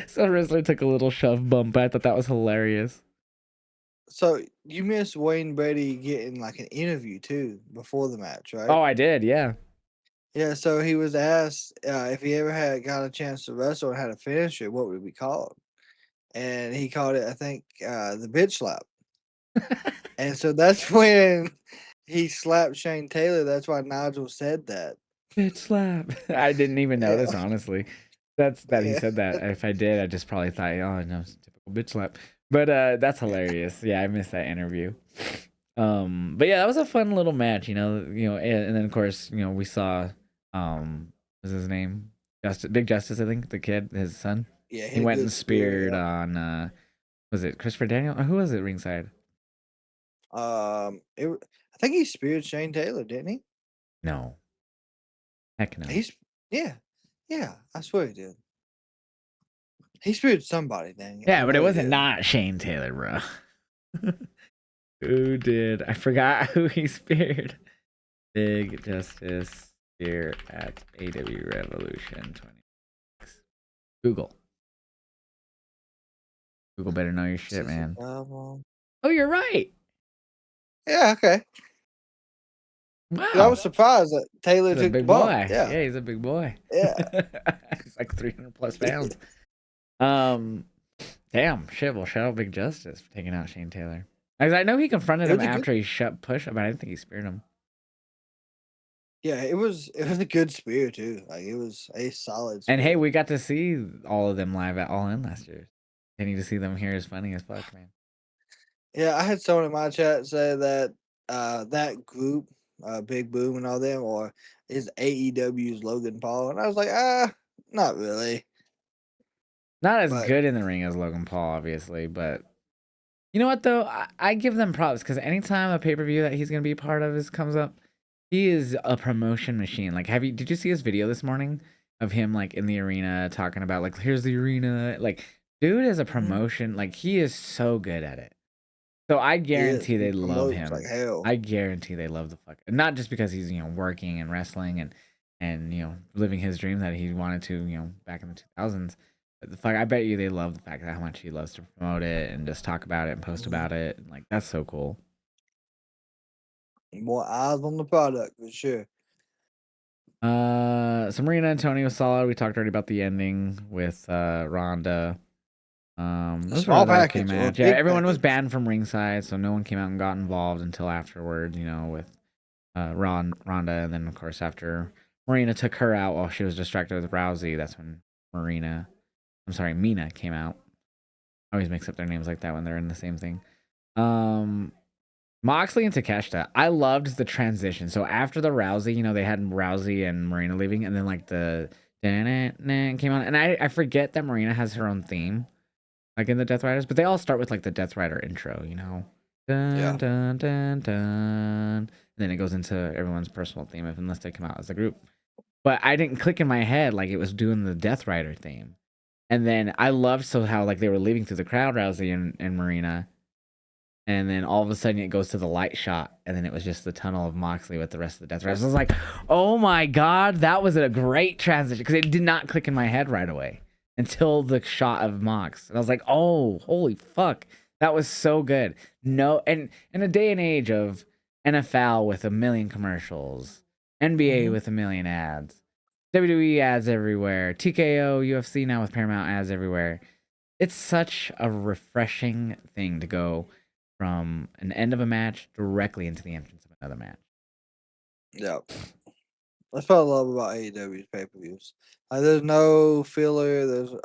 So Rizzler took a little shove bump. I thought that was hilarious. So you missed Wayne Brady getting like an interview too before the match, right? Oh, I did, yeah. Yeah. So he was asked if he ever had got a chance to wrestle and had a finisher, what would it be called? And he called it, I think, the bitch slap. And so that's when he slapped Shane Taylor. That's why Nigel said that. Bitch slap. I didn't even Yeah. notice, honestly. That's that he Yeah. said that. If I did, I just probably thought, oh no, it's a typical bitch slap. But that's hilarious. Yeah, I missed that interview. But yeah, that was a fun little match, and then of course, we saw what's his name? Big Justice, I think, the kid, his son. Yeah. He Hit a went good and spear. speared Yeah. on was it Christopher Daniel? Or who was it ringside? I think he speared Shane Taylor, didn't he? No. Heck no. He's yeah, yeah. I swear he did. He speared somebody. Dang it, I Yeah, but it know he wasn't did. not Shane Taylor, bro. Who did? I forgot who he speared. Big Justice here at AW Revolution 26. Google. Google better know your shit, Sissy man. Problem. Oh, you're right. Yeah, okay. 'Cause I Wow. was surprised that Taylor He's a took the big bump. boy. Yeah, Yeah, he's a big boy. yeah. He's like 300 plus pounds. Um, Damn, shit. Well, shout out Big Justice for taking out Shane Taylor. I know he confronted It him was a good. after he shut push him, but I didn't think he speared him. Yeah, it was a good spear too. Like it was a solid And hey, spear. we got to see all of them live at All In last year. Getting to see them here is funny as fuck, man. Yeah, I had someone in my chat say that that group, Big Boom and all them, or is AEW's Logan Paul, and I was like, not really. Not as But good in the ring as Logan Paul, obviously, but you know what though? I give them props because anytime a pay per view that he's gonna be a part of comes up, he is a promotion machine. Like, did you see his video this morning of him like in the arena talking about like here's the arena? Like, dude is a mhm, promotion. Like, he is so good at it. So I he is. guarantee He they love promotes like him. hell. I guarantee they love the fuck. Not just because he's working and wrestling and living his dream that he wanted to back in the 2000s. But the fuck, I bet you they love the fact that how much he loves to promote it and just talk about it and post Mhm. about it. And, like, that's so cool. More eyes on the product for sure. So Marina and Tony was solid. We talked already about the ending with Ronda. It A was a small really okay package or a match. Yeah, big everyone was package. banned from ringside, so no one came out and got involved until afterwards. With Ronda, and then of course after Marina took her out while she was distracted with Rousey, that's when Mina came out. I always mix up their names like that when they're in the same thing. Um, Moxley and Takeshita, I loved the transition. So after the Rousey, they had Rousey and Marina leaving, and then like the came on, and I forget that Marina has her own theme, like in the Death Riders, but they all start with like the Death Rider intro. Dun Yeah. dun dun dun. And then it goes into everyone's personal theme unless they come out as a group. But I didn't click in my head like it was doing the Death Rider theme. And then I loved how like they were leaving through the crowd, Rousey and Marina. And then all of a sudden it goes to the light shot, and then it was just the tunnel of Moxley with the rest of the Death Riders. I was like, oh my god, that was a great transition because it did not click in my head right away until the shot of Mox. And I was like, oh, holy fuck, that was so good. No, and in a day and age of NFL with a million commercials, NBA Hmm. with a million ads, WWE ads everywhere, TKO, UFC now with Paramount ads everywhere. It's such a refreshing thing to go from an end of a match directly into the entrance of another match. Yeah. That's what I love about AEW's pay per views. Like, there's no filler. The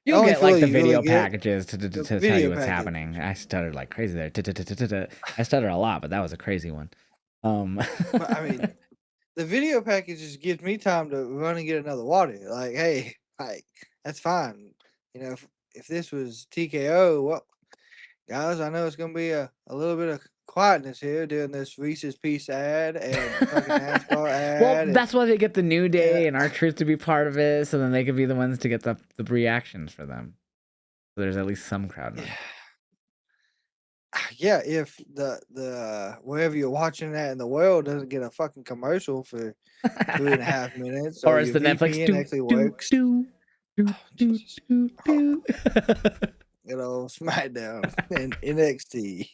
You'll only get filler like the you really video get packages the to tell you video what's package. happening. I stuttered like crazy there. I stutter a lot, but that was a crazy one. Um, But the video package just gives me time to run and get another water. Like, hey, like that's fine. If this was TKO, well, guys, I know it's gonna be a little bit of quietness here during this Reese's Piece ad and fucking NASCAR well, ad, and that's why they get the New uh, Day and our truth to be part of it, so then they could be the ones to get the reactions for them. So there's at least some crowd yeah, noise. yeah. If the wherever you're watching that in the world doesn't get a fucking commercial for 3.5 minutes, Or or is your the Netflix VPN do actually do works, do do oh, do Jesus, do oh, do. SmackDown and NXT.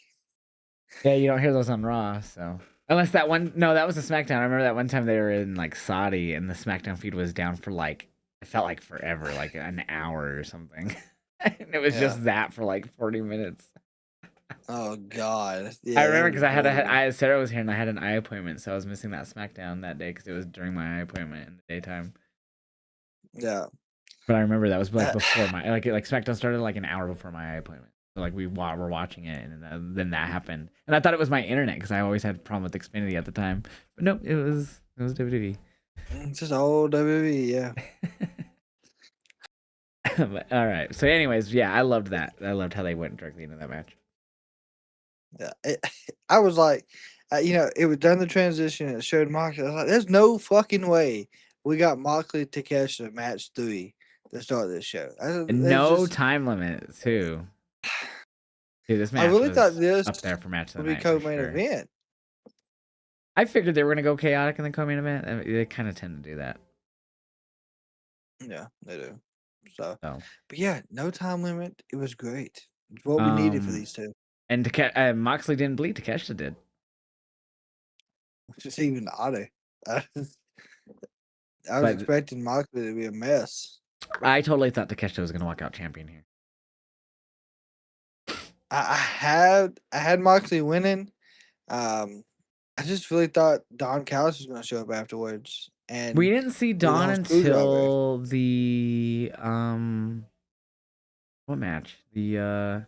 Yeah, you don't hear those on Raw, so unless that one. No, that was a SmackDown. I remember that one time they were in like Saudi, and the SmackDown feed was down for like it felt like forever, like an hour or something, and it was Yeah. just that for like 40 minutes. Oh God. I Yeah, remember that'd because be I had horrible. Sarah was here and I had an eye appointment, so I was missing that SmackDown that day because it was during my eye appointment in the daytime. Yeah. But I remember that was like That, before my like SmackDown started like an hour before my eye appointment. So like we were watching it, and then that happened, and I thought it was my internet because I always had a problem with Xfinity at the time. But no, it was WWE. it's just old WWE. Yeah. But, all right. So, anyways, yeah, I loved that. I loved how they went directly into that match. Yeah. I was like, it was done the transition. It showed Moxley. I was like, there's no fucking way we got Moxley Takeshita match 3 to start this show. And There's no just, time limit too. Dude, this I match really thought was this up there for match of would the be night for co-main sure. event. I figured they were gonna go chaotic in the co-main event. I mean, they kind of tend to do that. Yeah, they do. So, So, but yeah, no time limit. It was great. It's what we needed for um, these two. and Moxley didn't bleed. Takeshita did. Which is even odder. I was, I was But expecting Moxley to be a mess. I totally thought Takeshita was gonna walk out champion here. I had Moxley winning. Um, I just really thought Don Callis was going to show up afterwards We and didn't see do the Dawn whole screwdriver. until the what match? The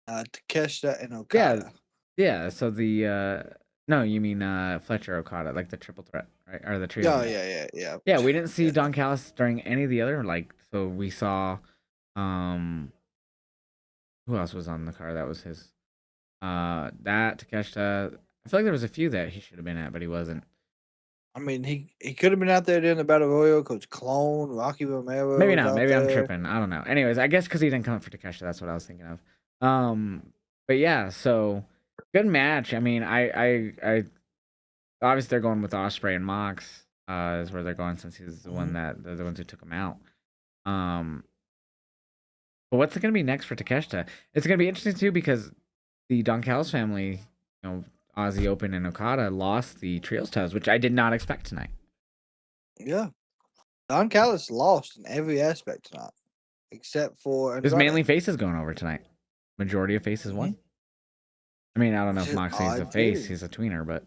Takeshita and yeah, Okada. yeah. So the no, you mean Fletcher Okada, like the triple threat, right? Or the trio Oh match. yeah. Yeah, we didn't see Yeah. Don Callis during any of the other like. So we saw, um, who else was on the card? That was his. That Takeshita. I feel like there was a few that he should have been at, but he wasn't. He could have been out there doing the Battle Royal because Clone, Rocky Romero Maybe was not. out Maybe I'm there. tripping. I don't know. Anyways, I guess because he didn't come for Takeshita, that's what I was thinking of. But yeah, so good match. I mean, I obviously they're going with Osprey and Mox. Is where they're going since he's the one Mhm. that they're the ones who took him out. Um, but what's it gonna be next for Takeshita? It's gonna be interesting too because the Don Callis family, Aussie Open and Okada lost the trios titles, which I did not expect tonight. Yeah. Don Callis lost in every aspect tonight except for There's mainly Andrade. faces going over tonight. Majority of faces won. Mhm. I mean, I don't know Which if is Moxley's a odd face; too. he's a tweener, but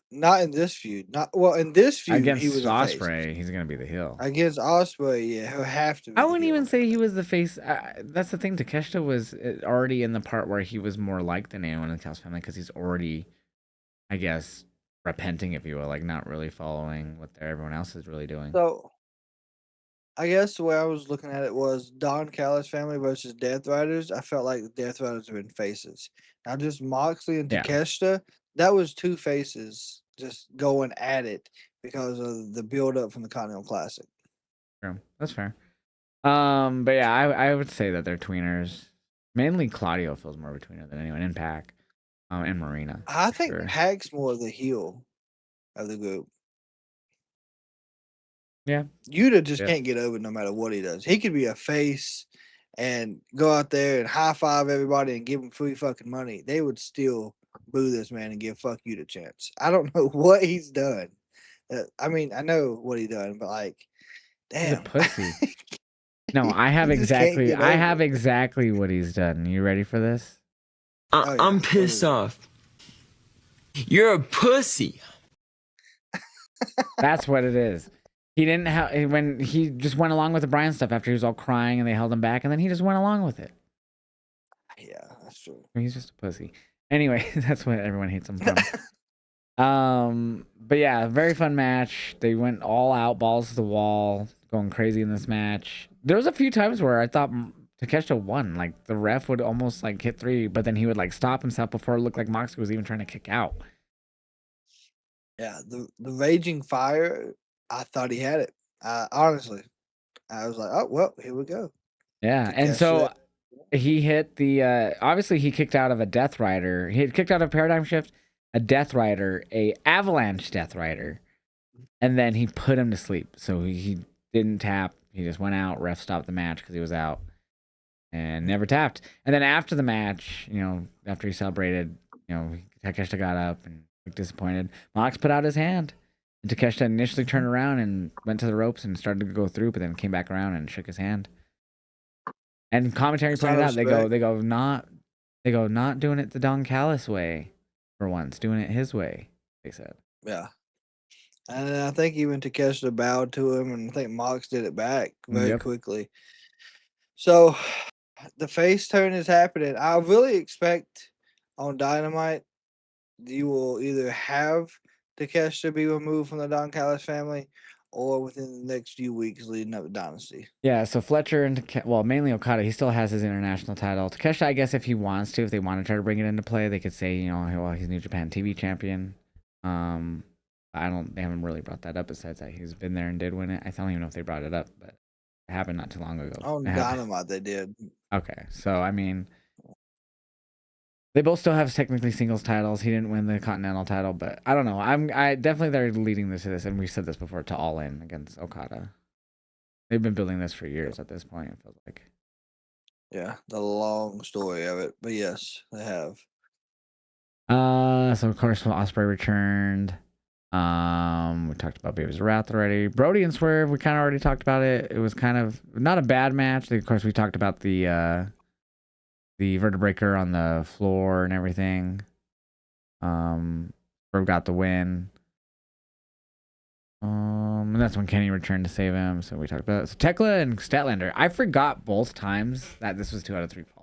Not in this feud. Not well in this feud he against was a face. Osprey, he's gonna be the heel. Against Osprey, yeah, he'll have to I be the wouldn't heel even in that say he match. was the face. That's the thing. Takeshita was already in the part where he was more like than anyone in the Callis family because he's already, I guess, repenting, if you will, like not really following what everyone else is really doing. So I guess the way I was looking at it was Don Callis family versus Death Riders. I felt like the Death Riders have been faces. Now just Moxley and Yeah, Takeshita, that was two faces just going at it because of the build up from the Continental Classic. true. That's fair. But yeah, I would say that they're tweeners. Mainly Claudio feels more of a tweener than anyone in Pac, and Marina I for think sure. Pac's more the heel of the group. Yeah, Yuta just yeah. can't get over no matter what he does. He could be a face and go out there and high five everybody and give him free fucking money. They would still boo this man and give fuck you the chance. I don't know what he's done. I know what he done, but like, He's a damn, pussy. No, I have he just can't exactly get I over have it. exactly what he's done. You ready for this? Oh yeah, I'm what is pissed it? off. You're a pussy. That's what it is. He didn't have when he just went along with the Brian stuff after he was all crying and they held him back, and then he just went along with it. Yeah, that's true. He's just a pussy. Anyway, that's what everyone hates him from. But yeah, very fun match. They went all out, balls to the wall, going crazy in this match. There was a few times where I thought Takeshita won. Like the ref would almost like hit 3, but then he would like stop himself before it looked like Moxley was even trying to kick out. Yeah, the raging fire. I thought he had it. Honestly, I was like, oh well, here we go. Yeah, To and catch so that. he hit the obviously he kicked out of a Death Rider. He had kicked out of Paradigm Shift, a Death Rider, a Avalanche Death Rider, and then he put him to sleep. So he didn't tap. He just went out. Ref stopped the match because he was out and never tapped. And then after the match, after he celebrated, Takeshita got up and looked disappointed. Mox put out his hand. And Takeshita initially turned around and went to the ropes and started to go through, but then came back around and shook his hand. And commentary Sign pointed of out respect. they go not doing it the Don Callis way for once, doing it his way. They said, Yeah, and then I think even Takeshita bowed to him, and I think Mox did it back very "Yep, quickly. So the face turn is happening. I really expect on Dynamite you will either have Takeshita be removed from the Don Callis family, or within the next few weeks leading up to Dynasty. yeah." So Fletcher and mainly Okada, he still has his international title. Takeshita, I guess, if he wants to, if they want to try to bring it into play, they could say, well, he's New Japan TV champion. Um, they haven't really brought that up. Besides that, he's been there and did win it. I don't even know if they brought it up, but it happened not too long ago. It On happened. Dynamite, they did. Okay, so I mean, they both still have technically singles titles. He didn't win the Continental title, but I don't know. I definitely they're leading this to this, and we said this before, to All In against Okada. They've been building this for years at this point. It feels like. Yeah, the long story of it, but yes, they have. So of course Osprey returned. We talked about Baby's Wrath already. Brody and Swerve, we kind of already talked about it. It was kind of not a bad match. Of course, we talked about the vertebraker on the floor and everything. Swerve got the win. And that's when Kenny returned to save him. So we talked about it. So Tekla and Statlander. I forgot both times that this was 2 out of 3 falls.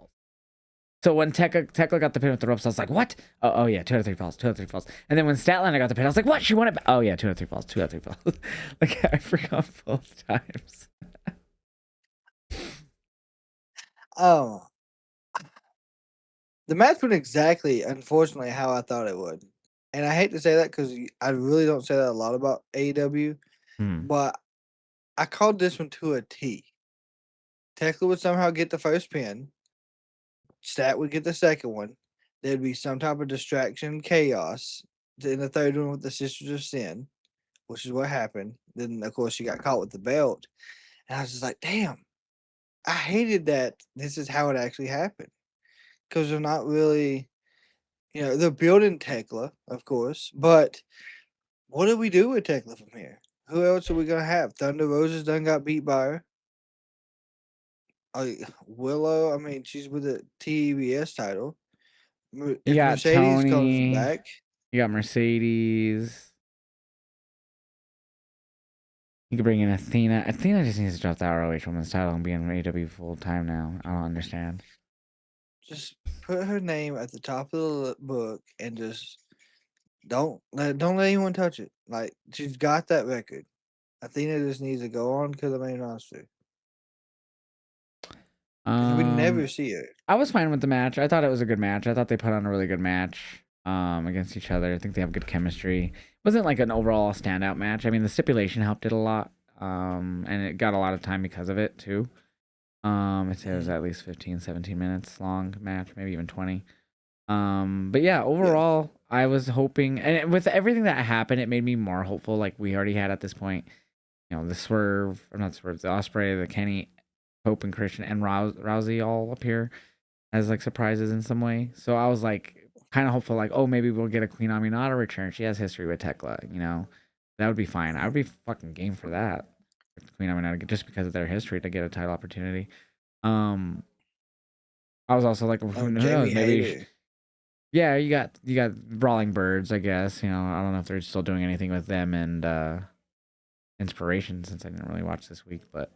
So when Tekla got the pin with the ropes, I was like, what? Oh yeah, 2 out of 3 falls, 2 out of 3 falls. And then when Statlander got the pin, I was like, what? She won it back. Oh yeah, 2 out of 3 falls, 2 out of 3 falls. Like I forgot both times. Oh, the match went exactly, unfortunately, how I thought it would. And I hate to say that because I really don't say that a lot about AEW, Hmm. but I called this one to a T. Tekla would somehow get the first pin. Stat would get the second one. There'd be some type of distraction, chaos. In the third one with the Sisters of Sin, which is what happened. Then, of course, she got caught with the belt. And I was just like, damn, I hated that this is how it actually happened. Because they're not really, they're building Tekla, of course, but what do we do with Tekla from here? Who else are we going to have? Thunder Rosa's done got beat by her. Willow, I mean, she's with the TBS title. You If got Mercedes comes Tony. back, You got Mercedes. You could bring in Athena. Athena just needs to drop the ROH Women's title and be in AEW full time now. I don't understand. just put her name at the top of the book and just don't let anyone touch it. Like she's got that record. Athena just needs to go on to the main roster because we Um, never see her. I was fine with the match. I thought it was a good match. I thought they put on a really good match against each other. I think they have good chemistry. It wasn't like an overall standout match. I mean, the stipulation helped it a lot. And it got a lot of time because of it too. I'd say it was Mhm. at least 15, 17 minutes long match, maybe even 20. But yeah, Yeah. overall, I was hoping, and with everything that happened, it made me more hopeful. Like we already had at this point, the Swerve, or not Swerve, the Osprey, the Kenny, Hope, and Christian, and Rousey all appear as like surprises in some way. So I was like kind of hopeful, like, oh, maybe we'll get a Queen Aminata return. She has history with Tekla, that would be fine. I would be fucking game for that. If Queen Aminata, just because of their history, to get a title opportunity. Um, I was also like, who Oh, Jamie knows? Maybe Hayter. Yeah, you got Brawling Birds, I guess. I don't know if they're still doing anything with them and Inspiration since I didn't really watch this week, but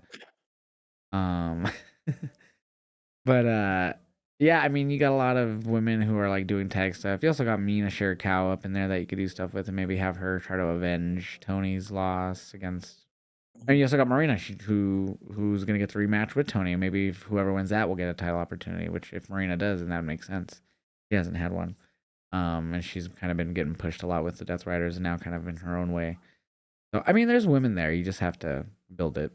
um but yeah, I mean you got a lot of women who are like doing tag stuff. You also got Mina Shirakawa up in there that you could do stuff with and maybe have her try to avenge Tony's loss against. And you also got Marina, who's gonna get the rematch with Tony. Maybe if whoever wins that will get a title opportunity. Which, if Marina does, then that makes sense. She hasn't had one, and she's kind of been getting pushed a lot with the Death Riders, and now kind of in her own way. So, I mean, there's women there. You just have to build it.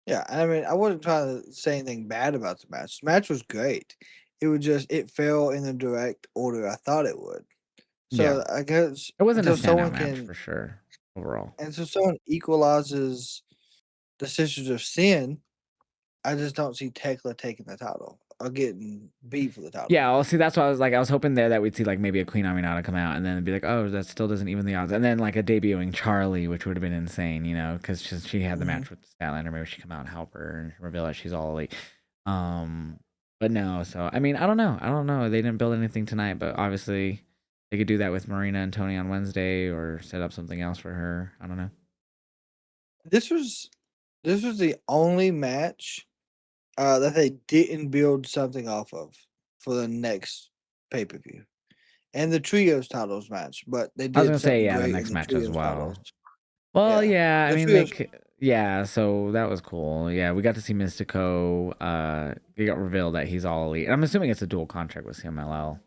Yeah, I mean, I wasn't trying to say anything bad about the match. The match was great. It fell in the direct order I thought it would. Yeah, So I guess it wasn't a until standout someone match can for sure overall. until someone equalizes the Sisters of Sin, I just don't see Tekla taking the title or getting beat for the title. Yeah, well, see, that's why I was like, I was hoping there that we'd see like maybe a Queen Aminata come out and then be like, oh, that still doesn't even the odds, and then like a debuting Charlie, which would have been insane, because she had the Hmm. match with Statlander. Maybe she come out and help her and reveal that she's all elite. Um, but no, so I mean, I don't know. They didn't build anything tonight, but obviously they could do that with Marina and Tony on Wednesday or set up something else for her. I don't know. This was this was the only match that they didn't build something off of for the next pay per view, and the trios titles match. But they I was did gonna say something yeah, the great in next the match as trios well. titles. Well, Yeah, yeah, I the mean trios. yeah, so that was cool. Yeah, we got to see Mystico. It got revealed that he's all elite. I'm assuming it's a dual contract with CMLL.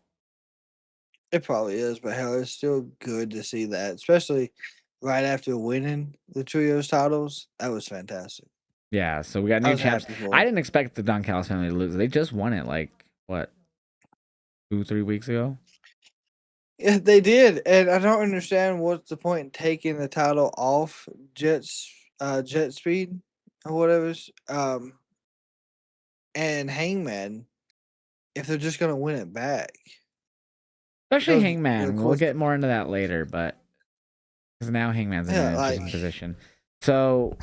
It probably is, but hell, it's still good to see that, especially right after winning the trios titles. That was fantastic. Yeah, so we got I new was champs. happy for I him. didn't expect the Don Callis family to lose. They just won it like what, 2, 3 weeks ago. Yeah, they did, and I don't understand what's the point in taking the title off Jet Speed or whatever's and Hangman if they're just gonna win it back Especially because of Hangman. We'll course, get more into that later, but because now Hangman's in yeah, an like interesting position. So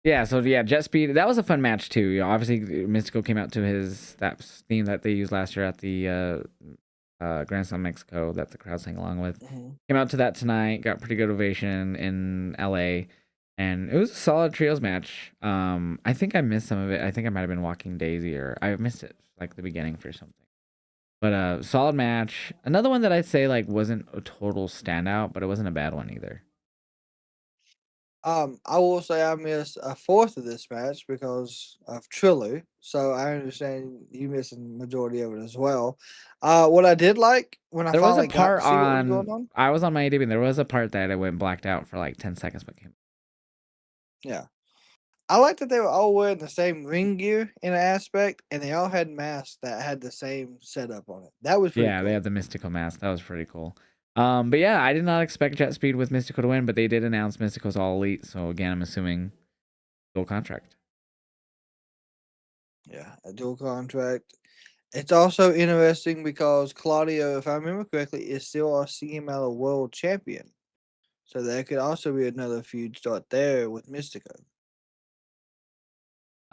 yeah, Jet Speed. That was a fun match too. Obviously Mystico came out to his that theme that they used last year at the Grand Slam Mexico that the crowd sang along with. mhm. Came out to that tonight, got pretty good ovation in LA, and it was a solid trios match. I think I missed some of it. I think I might have been walking Daisy or I missed it like the beginning for something. But solid match. Another one that I'd say like wasn't a total standout, but it wasn't a bad one either. I will say I missed a fourth of this match because of Triller, so I understand you missing majority of it as well. What I did like when I There was a finally got to part see what was on going on, I was on my AEW and there was a part that I went blacked out for like 10 seconds but came. yeah, I like that they were all wearing the same ring gear in an aspect, and they all had masks that had the same setup on it. That was pretty Yeah, they cool. had the Mystical mask. That was pretty cool. But yeah, I did not expect Jet Speed with Mystical to win, but they did announce Mystical's all elite. So again, I'm assuming dual contract. Yeah, a dual contract. It's also interesting because Claudio, if I remember correctly, is still a CMLL World Champion. So that could also be another feud start there with Mystico.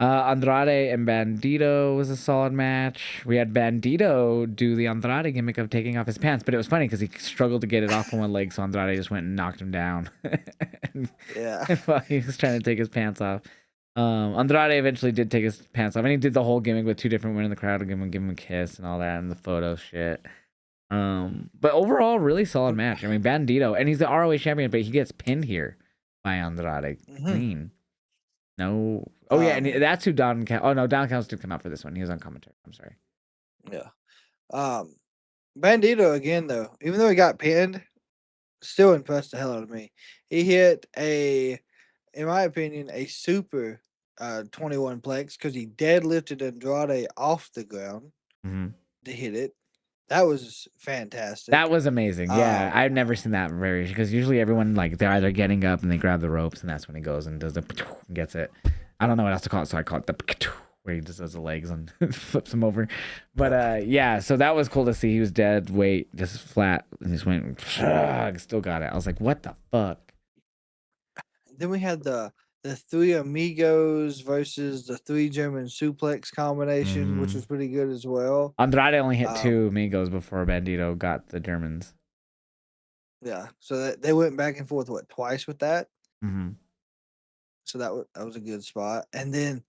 Andrade and Bandito was a solid match. We had Bandito do the Andrade gimmick of taking off his pants, but it was funny because he struggled to get it off on one leg, so Andrade just went and knocked him down and, Yeah. while he was trying to take his pants off. Andrade eventually did take his pants off, and he did the whole gimmick with two different women in the crowd to give him a kiss and all that, and the photo shit. But overall, really solid match. I mean, Bandito, and he's the ROH champion, but he gets pinned here by Andrade Hmm. clean. No. Oh yeah, and Um. that's who Don. Oh no, Don Callis did come out for this one. He was on commentary. I'm sorry. Yeah. Um. Bandito again though, even though he got pinned, still impressed the hell out of me. He hit in my opinion, a super 21 plex because he deadlifted Andrade off the ground Hmm. to hit it. That was That fantastic. was amazing. Yeah, Um. I've never seen that variation because usually everyone like they're either getting up and they grab the ropes and that's when he goes and does the gets it. I don't know what else to call it, so I call it the where he just does the legs and flips him over. But Yeah. yeah, so that was cool to see. He was dead weight, just flat, and just went. Still got it. I was like, what the fuck? Then we had the the Three Amigos versus the Three German Suplex combination, which Mm-hmm. was pretty good as well. Andrade only hit Um, 2 Migos before Bandito got the Germans. yeah, so they went back and forth twice with that. Mm-hmm. So that was a good spot. And then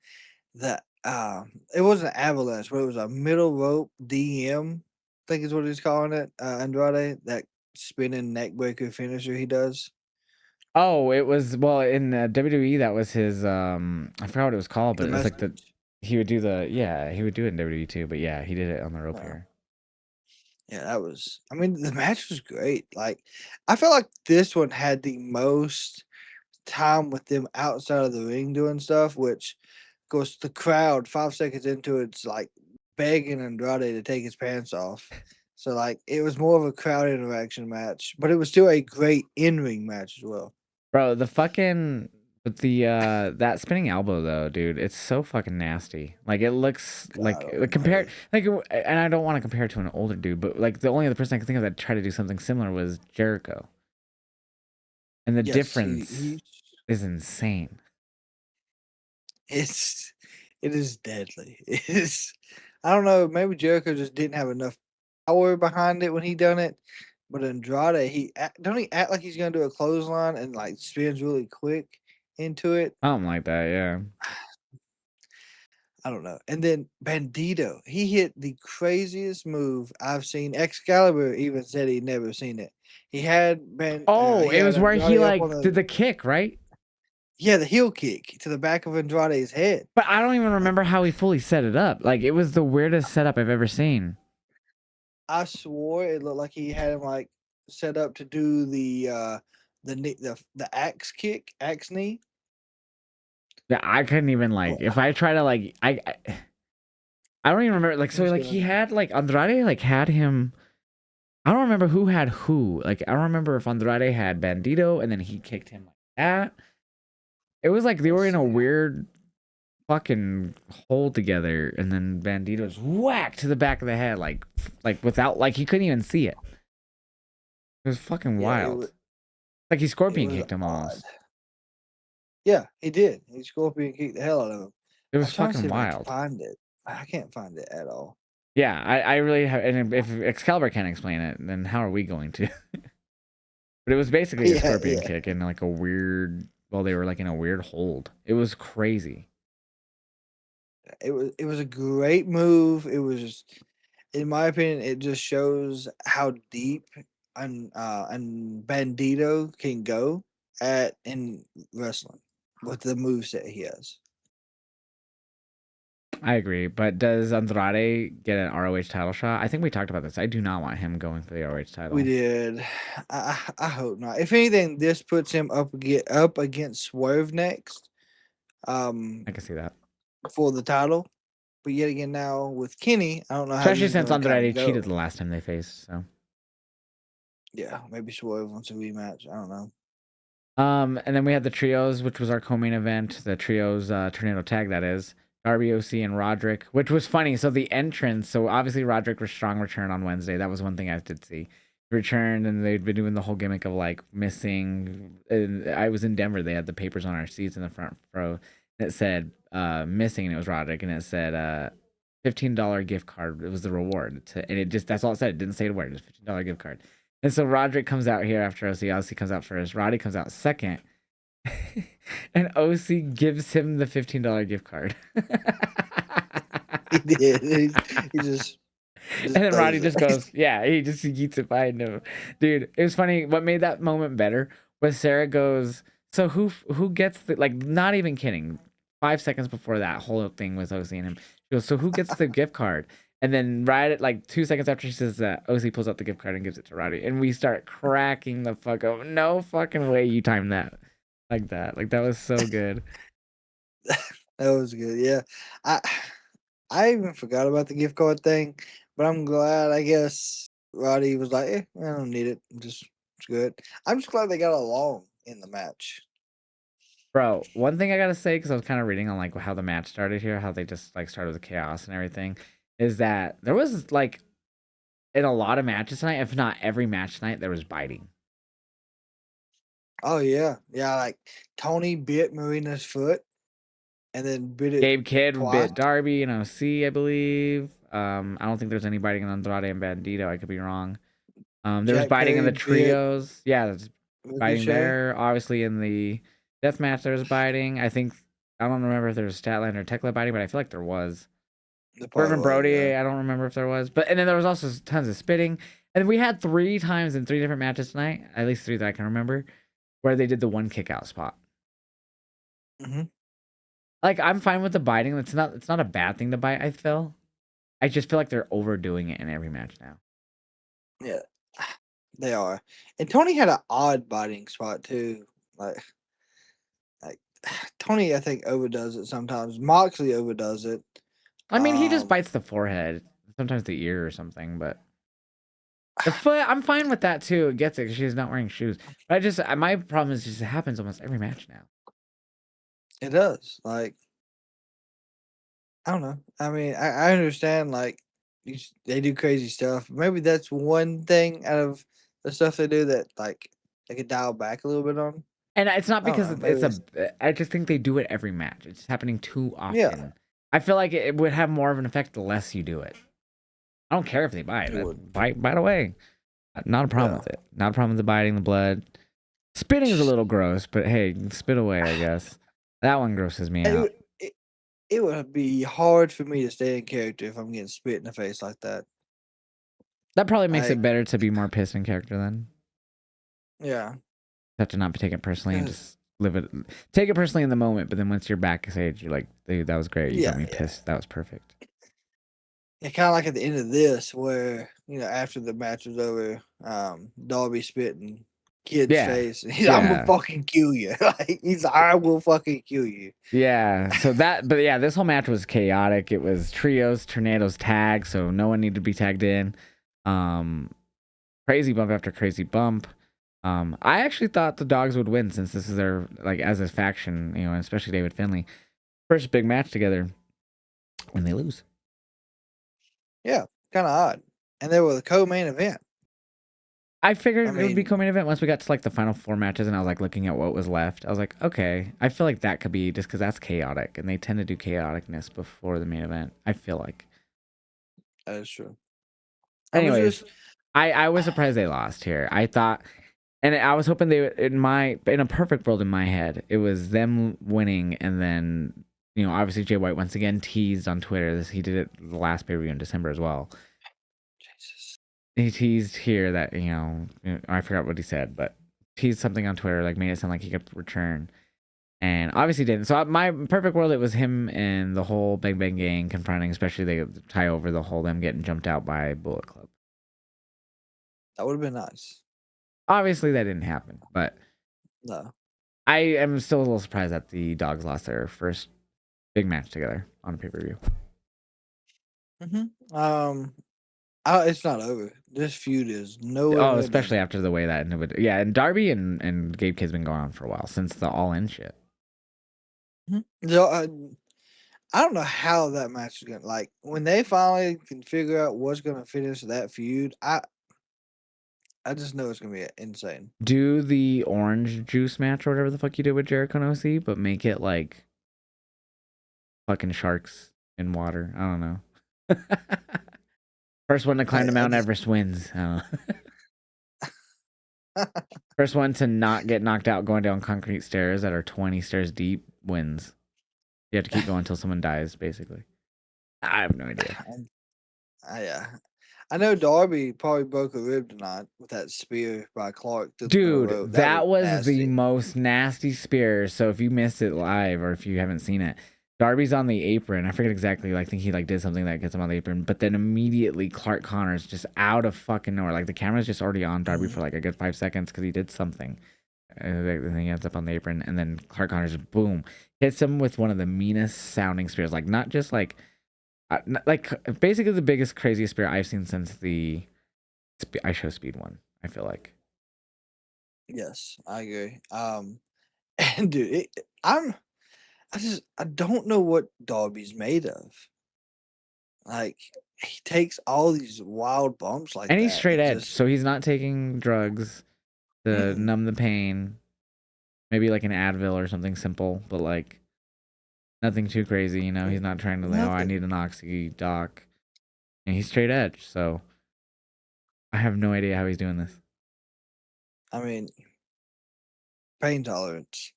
the it wasn't an avalanche, but it was a middle rope DM. I think is what he's calling it. Andrade, that spinning neckbreaker finisher he does. Oh, it was well in WWE. That was his. I forgot what it was called, but The it was like the message. he would do the he would do it in WWE too. But yeah, he did it on the rope Uh, here. yeah, that was. I mean, the match was great. Like, I felt like this one had the most time with them outside of the ring doing stuff, which, of course, the crowd 5 seconds into it's like begging Andrade to take his pants off. So like it was more of a crowd interaction match, but it was still a great in ring match as well. Bro, the fucking with the that spinning elbow though, dude, it's so fucking nasty. Like it looks God like compared almighty. like and I don't want to compare it to an older dude, but like the only other person I can think of that tried to do something similar was Jericho. And the Yes, difference is insane. it's it is deadly. It is I don't know, maybe Jericho just didn't have enough power behind it when he done it. But Andrade, don't he act like he's gonna do a clothesline and like spins really quick into it? Something like that, yeah. I don't know. And then Bandito, he hit the craziest move I've seen. Excalibur even said he'd never seen it. Oh, He it had was where he Andrade up on like the did the kick, right? the heel kick to the back of Andrade's head. But I don't even Like remember how he fully set it up. Like it was the weirdest setup I've ever seen. I swore it looked like he had him like set up to do the axe kick, axe knee. Yeah, I couldn't even like if I try to like I don't even remember like so He's like gonna he had like Andrade like had him. I don't remember who had who. Like I don't remember if Andrade had Bandito and then he kicked him like that. It was like they let's were in a see. weird fucking hole together and then Bandito's whack to the back of the head like without like he couldn't even see it. It was fucking Yeah, wild. Like he it scorpion was kicked him odd. almost. Yeah, he did. He scorpion kicked the hell out of him. It I was was trying to see fucking if I could wild. find it. I can't find it at all. Yeah, I really have, and if Excalibur can't explain it, then how are we going to? But it was basically a Yeah, scorpion yeah. kick and like a weird. Well, they were like in a weird hold. It was crazy. It was a great move. It was just, in my opinion, it just shows how deep and Bandito can go at in wrestling with the moves that he has. I agree, but does Andrade get an ROH title shot? I think we talked about this. I do not want him going for the ROH We title. did. I hope not. If anything, this puts him up against Swerve next, I can see that, for the title. But yet again, now with Kenny, I don't know how this especially is since going to kind of Andrade cheated go. the last time they faced. So, Yeah, maybe Swerve wants a rematch. I don't know. and then we had the trios, which was our co-main event. The trios tornado tag that is. Darby OC and Roderick, which was funny. So the entrance, so obviously Roderick was strong return on Wednesday. That was one thing I did see. Returned and they'd been doing the whole gimmick of like missing. And I was in Denver. They had the papers on our seats in the front row. And it said missing, and it was Roderick, and it said $15 gift card. It was the reward, and it just that's all it said. It didn't say the word. It was $15 gift card. And so Roderick comes out here after OC. OC comes out first. Roddy comes out second. And OC gives him the $15 gift card. He did. He just And then Roddy throws just it. goes, yeah, he just eats it behind him. Dude, it was funny. What made that moment better was Sarah goes, so who gets the like not even kidding. 5 seconds before that whole thing was OC and him. She goes, so who gets the gift card? And then right at like 2 seconds after she says that, OC pulls out the gift card and gives it to Roddy. And we start cracking the fuck up. No fucking way you timed that like that. Like that was so good. That was good. Yeah, I I even forgot about the gift card thing, but I'm glad. I guess Roddy was like, I don't need it. It's good." I'm just glad they got along in the match. Bro, one thing I gotta say, because I was kind of reading on like how the match started here, how they just like started with chaos and everything, is that there was like in a lot of matches tonight, if not every match tonight, there was biting. Oh yeah, yeah. Like Tony bit Marina's foot and then bit it Gabe Kidd twice. bit Darby and OC, I believe. I don't think there's any biting in Andrade and Bandito. I could be wrong. There was Jack biting in Perry the bit trios. Yeah, there's biting Ricochet. there. Obviously, in the death match, there was biting. I don't remember if there was Statlander or Tekla biting, but I feel like there was. The part Irvin was Brody, I don't remember if there was, but and then there was also tons of spitting. And we had 3 times in 3 different matches tonight, at least 3 that I can remember, where they did the one kick out spot. hmm Like I'm fine with the biting. It's not a bad thing to bite. I feel. I just feel like they're overdoing it in every match now. Yeah, they are. And Tony had an odd biting spot too. Like Tony, I think overdoes it sometimes. Moxley overdoes it. I mean, he just Um, bites the forehead, sometimes the ear or something, but the foot, I'm fine with that too. It gets it because she's not wearing shoes. But my problem is just it happens almost every match now. it does. Like I don't know. I mean, I understand. Like they do crazy stuff. Maybe that's one thing out of the stuff they do that like they could dial back a little bit on. And it's not I don't because know. Maybe it's I just think they do it every match. It's happening too yeah. often. I feel like it would have more of an effect the less you do it. I don't care if they bite. It would. Bite away. Not a problem Yeah. with it. Not a problem with the biting, the blood. Spitting is a little gross, but hey, spit away, I guess. That one grosses me It, out. would- it, it would be hard for me to stay in character if I'm getting spit in the face like that. That probably makes Like, it better to be more pissed in character then. yeah. Have to not take it personally and 'Cause- just take it personally in the moment, but then once you're backstage, you're like, dude, that was great. You got yeah, me yeah. pissed. That was perfect. Yeah, kind of like at the end of this, where after the match was over, Darby spit in Kid's Yeah. face, and he's like, "I'm gonna Yeah. fucking kill you." Like, he's like, "I will fucking kill you." Yeah. But yeah, this whole match was chaotic. It was trios, tornadoes, tag, so no one needed to be tagged in. Um, Crazy bump after crazy bump. I actually thought the dogs would win since this is their like as a faction, especially David Finlay. First big match together, and they lose. Yeah, kind of odd. And they were the co-main event. I I figured it would be mean, co-main event once we got to like the final 4 matches, and I was like looking at what was left. I was like, okay, I feel like that could be just because that's chaotic, and they tend to do chaoticness before the main event. I feel like. that is true. I was Anyways, just, I was surprised they lost here. I thought, and I was hoping they would, in a perfect world in my head, it was them winning, and then obviously Jay White once again teased on Twitter. He did it the last pay-per-view in December as well. Jesus. He teased here that I forgot what he said, but teased something on Twitter, like made it sound like he could return, and obviously didn't. So my perfect world, it was him and the whole Bang Bang Gang confronting, especially they tie over the whole them getting jumped out by Bullet Club. That would have been nice. Obviously that didn't happen, but No. I am still a little surprised that the dogs lost their first big match together on a pay-per-view. It's not over. This feud is nowhere Oh, near especially done. after the way that ended. Yeah, and Darby and Gabe Kid's been going on for a while since the All In shit. So, I don't know how that match is gonna like when they finally can figure out what's gonna finish that feud. I just know it's gonna be insane. Do the orange juice match or whatever the fuck you did with Jericho and OC, but make it like fucking sharks in water. I don't know. First one to climb I, to I Mount just Everest wins. I don't know. First one to not get knocked out going down concrete stairs that are 20 stairs deep wins. You have to keep going until someone dies, basically. I have no idea. I know Darby probably broke a rib tonight with that spear by Clark through the middle Dude, rope. That was that was the nasty. most nasty spear. So if you missed it live or if you haven't seen it, Darby's on the apron. I forget exactly. I think he did something that gets him on the apron. But then immediately Clark Connor's just out of fucking nowhere. Like the camera's just already on Darby Mhm. for like a good 5 seconds because he did something. And then he ends up on the apron, and then Clark Connor's boom hits him with one of the meanest sounding spears. Like not just like basically the biggest craziest spear I've seen since the I Show Speed one. I feel like. Yes, I agree. And dude, I don't know what Darby's made of. Like he takes all these wild bumps like And he's that straight and edge, just so he's not taking drugs to mm-mm. numb the pain. Maybe like an Advil or something simple, but like nothing too crazy. He's not trying to like, oh, I Nothing. need an oxy doc. And he's straight edge, so I have no idea how he's doing this. I mean, pain tolerance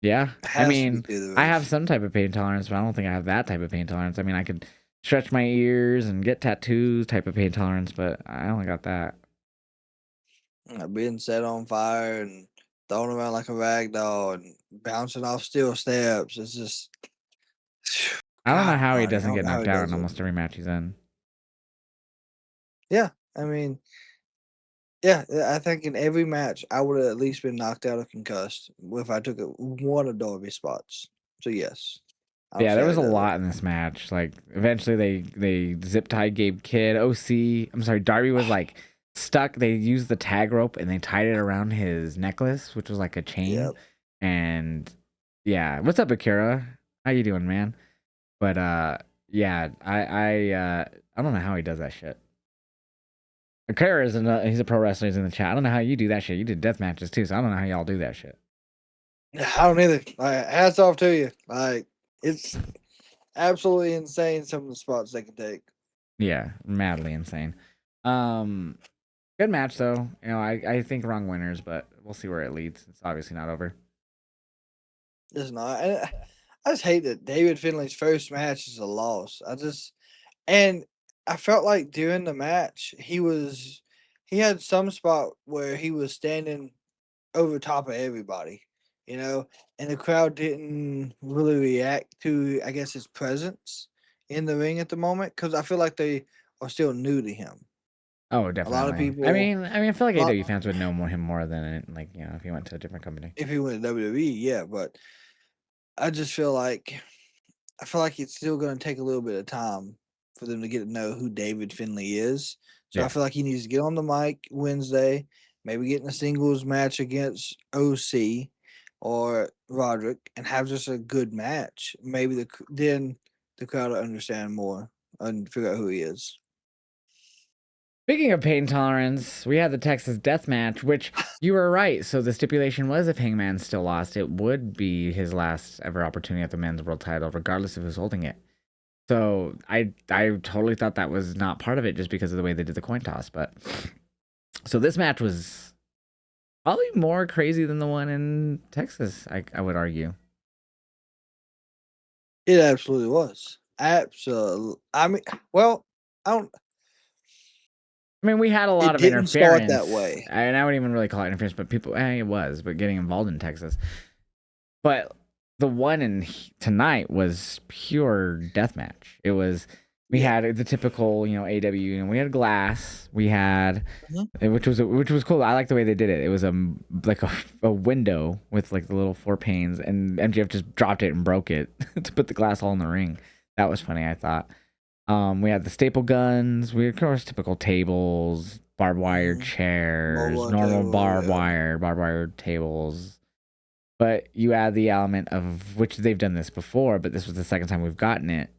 Yeah, I has to be mean, through the I have roof. some type of pain tolerance, but I don't think I have that type of pain tolerance. I mean, I could stretch my ears and get tattoos type of pain tolerance, but I only got that. Being set on fire and thrown around like a rag doll and bouncing off steel steps. It's just, I don't know God how he Almighty, I doesn't don't get know how knocked he out does in it. almost every match he's in. Yeah, I mean, yeah, I think in every match I would have at least been knocked out or concussed if I took one of Darby's spots. So yes, I don't Yeah, see there how was he a does it. lot in this match. Like eventually they zip tied Gabe Kidd. I'm sorry, Darby was like stuck. They used the tag rope and they tied it around his necklace, which was like a chain. Yep. And yeah, what's up, Akira? How you doing, man? But yeah, I don't know how he does that shit. Akira he's a pro wrestler. He's in the chat. I don't know how you do that shit. You did death matches too, so I don't know how y'all do that shit. I don't either. Like, hats off to you. Like, it's absolutely insane some of the spots they can take. Yeah, madly insane. Um, Good match though. I think wrong winners, but we'll see where it leads. It's obviously not over. It's not. And I just hate that David Finley's first match is a loss. And I felt like during the match he had some spot where he was standing over top of everybody, you know, and the crowd didn't really react to, I guess, his presence in the ring at the moment because I feel like they are still new to him. Oh, A lot of definitely. I people, mean, I feel like lot AEW fans would know him more than like if he went to a different company. if he went to WWE, yeah, but I just feel like it's still going to take a little bit of time for them to get to know who David Finley is. So I Yeah. feel like he needs to get on the mic Wednesday, maybe get in a singles match against OC or Roderick, and have just a good match. Maybe then the crowd will understand more and figure out who he is. Speaking of pain tolerance, we had the Texas Death Match, which you were right. So the stipulation was if Hangman still lost, it would be his last ever opportunity at the men's world title, regardless of who's holding it. So I totally thought that was not part of it just because of the way they did the coin toss. But so this match was probably more crazy than the one in Texas, I would argue. It absolutely was. Absolutely. I mean, well, I don't. I mean, we had a lot It of didn't start that interference, way. and I wouldn't even really call it interference, but it was, but getting involved in Texas. But the one tonight was pure death match. It was we Yeah. had the typical, AW, and we had glass. We had Mhm. which was cool. I like the way they did it. It was like a window with like the little four panes, and MJF just dropped it and broke it to put the glass all in the ring. That was funny, I thought. We had the staple guns. We had, of course, typical tables, barbed wire Mhm. chairs, Mobile normal table, yeah. barbed wire tables. But you add the element of which they've done this before, but this was the second time we've gotten it.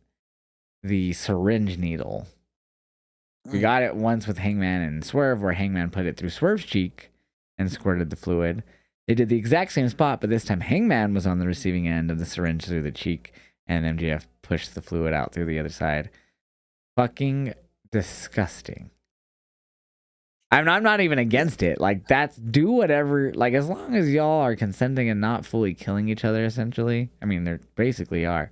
The syringe needle. We Mm. got it once with Hangman and Swerve, where Hangman put it through Swerve's cheek and squirted the fluid. They did the exact same spot, but this time Hangman was on the receiving end of the syringe through the cheek, and MJF pushed the fluid out through the other side. Fucking disgusting. I'm not even Yeah. against it. Like that's do whatever. Like as long as y'all are consenting and not fully killing each other. Essentially, I mean, they basically are.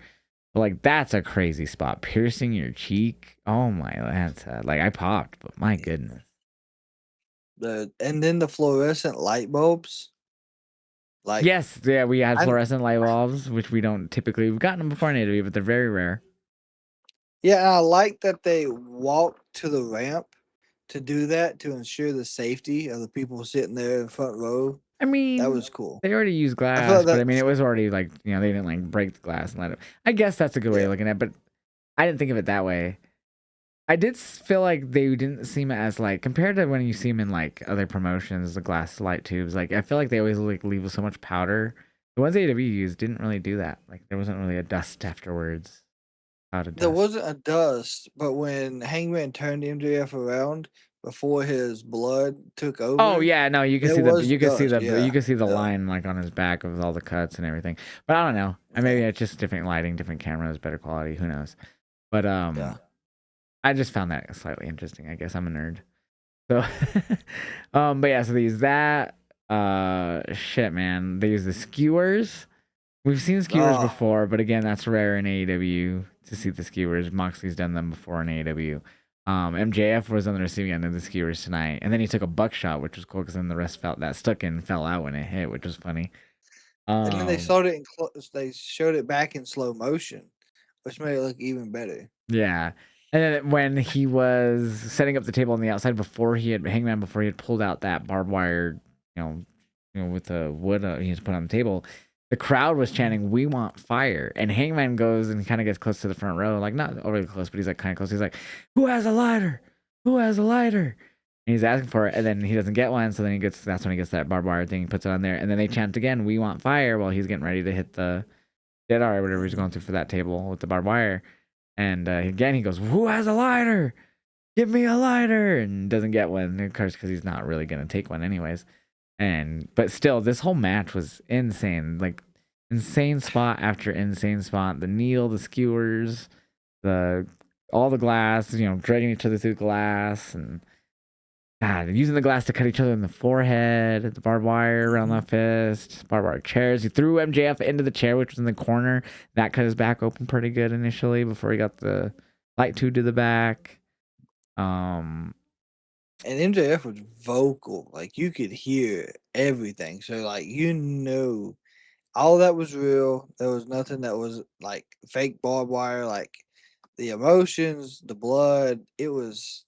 But like that's a crazy spot. Piercing your cheek. Oh my, that's like I popped. But my goodness. And then the fluorescent light bulbs, like, Yes, yeah, we had I fluorescent light bulbs, which we don't typically. We've gotten them before in AEW, but they're very rare. yeah, and I like that they walked to the ramp to do that to ensure the safety of the people sitting there in front row. I That mean, was cool. they already used I feel glass, like but I mean, that's it was already like they didn't like break the glass and let it. I guess that's a good way yeah. of looking at it, but I didn't think of it that way. I did feel like they didn't seem as like compared to when you see them in like other promotions, the glass light tubes. Like I feel like they always like leave with so much powder. The ones AEW used didn't really do that. Like there wasn't really a dust afterwards. Cloud of There dust. wasn't a dust, but when Hangman turned MJF around, before his blood took Oh over, yeah, no, you can there see the was dust. you Yeah, can see the yeah, line like on his back of all the cuts and everything. But I don't know. And yeah, maybe it's just different lighting, different cameras, better quality. Who knows? But yeah. I just found that slightly interesting. I guess I'm a nerd. So, but yeah, so they use that. Shit, man. They use the skewers. We've seen skewers Oh, before, but again, that's rare in AEW to see the skewers. Moxley's done them before in AEW. MJF was on the receiving end of the skewers tonight, and then he took a buckshot, which was cool because then the rest felt that stuck in fell out when it hit, which was funny. and then they Um, showed it they showed it back in slow motion, which made it look even better. yeah. And then when he was setting up the table on the outside before he had Hangman before he had pulled out that barbed wire, with the wood he was put on the table, the crowd was Mhm. chanting, "We want fire!" And Hangman goes and kind of gets close to the front row, like not overly close, but he's like kind of close. He's like, "Who has a lighter? Who has a lighter?" And he's asking for it, and then he doesn't get one. So then that's when he gets that barbed wire thing, he puts it on there, and then they chant again, "We want fire!" While he's getting ready to hit the dead or whatever he's Mhm. going through for that table with the barbed wire. And again, he goes, "Who has a lighter? Give me a lighter!" And doesn't get one, of course, because he's not really gonna take one anyways. And but still, this whole match was insane. Like insane spot after insane spot. The needle, the skewers, the all the glass, dragging each other through glass, and God, using the glass to cut each other in the forehead, the barbed wire around the Mhm. fist, barbed wire chairs. He threw MJF into the chair, which was in the corner. That cut his back open pretty good initially before he got the light tube to the back. Um, And MJF was vocal, like you could hear everything. So like all that was real. There was nothing that was like fake barbed wire. Like the emotions, the blood. It Dude, was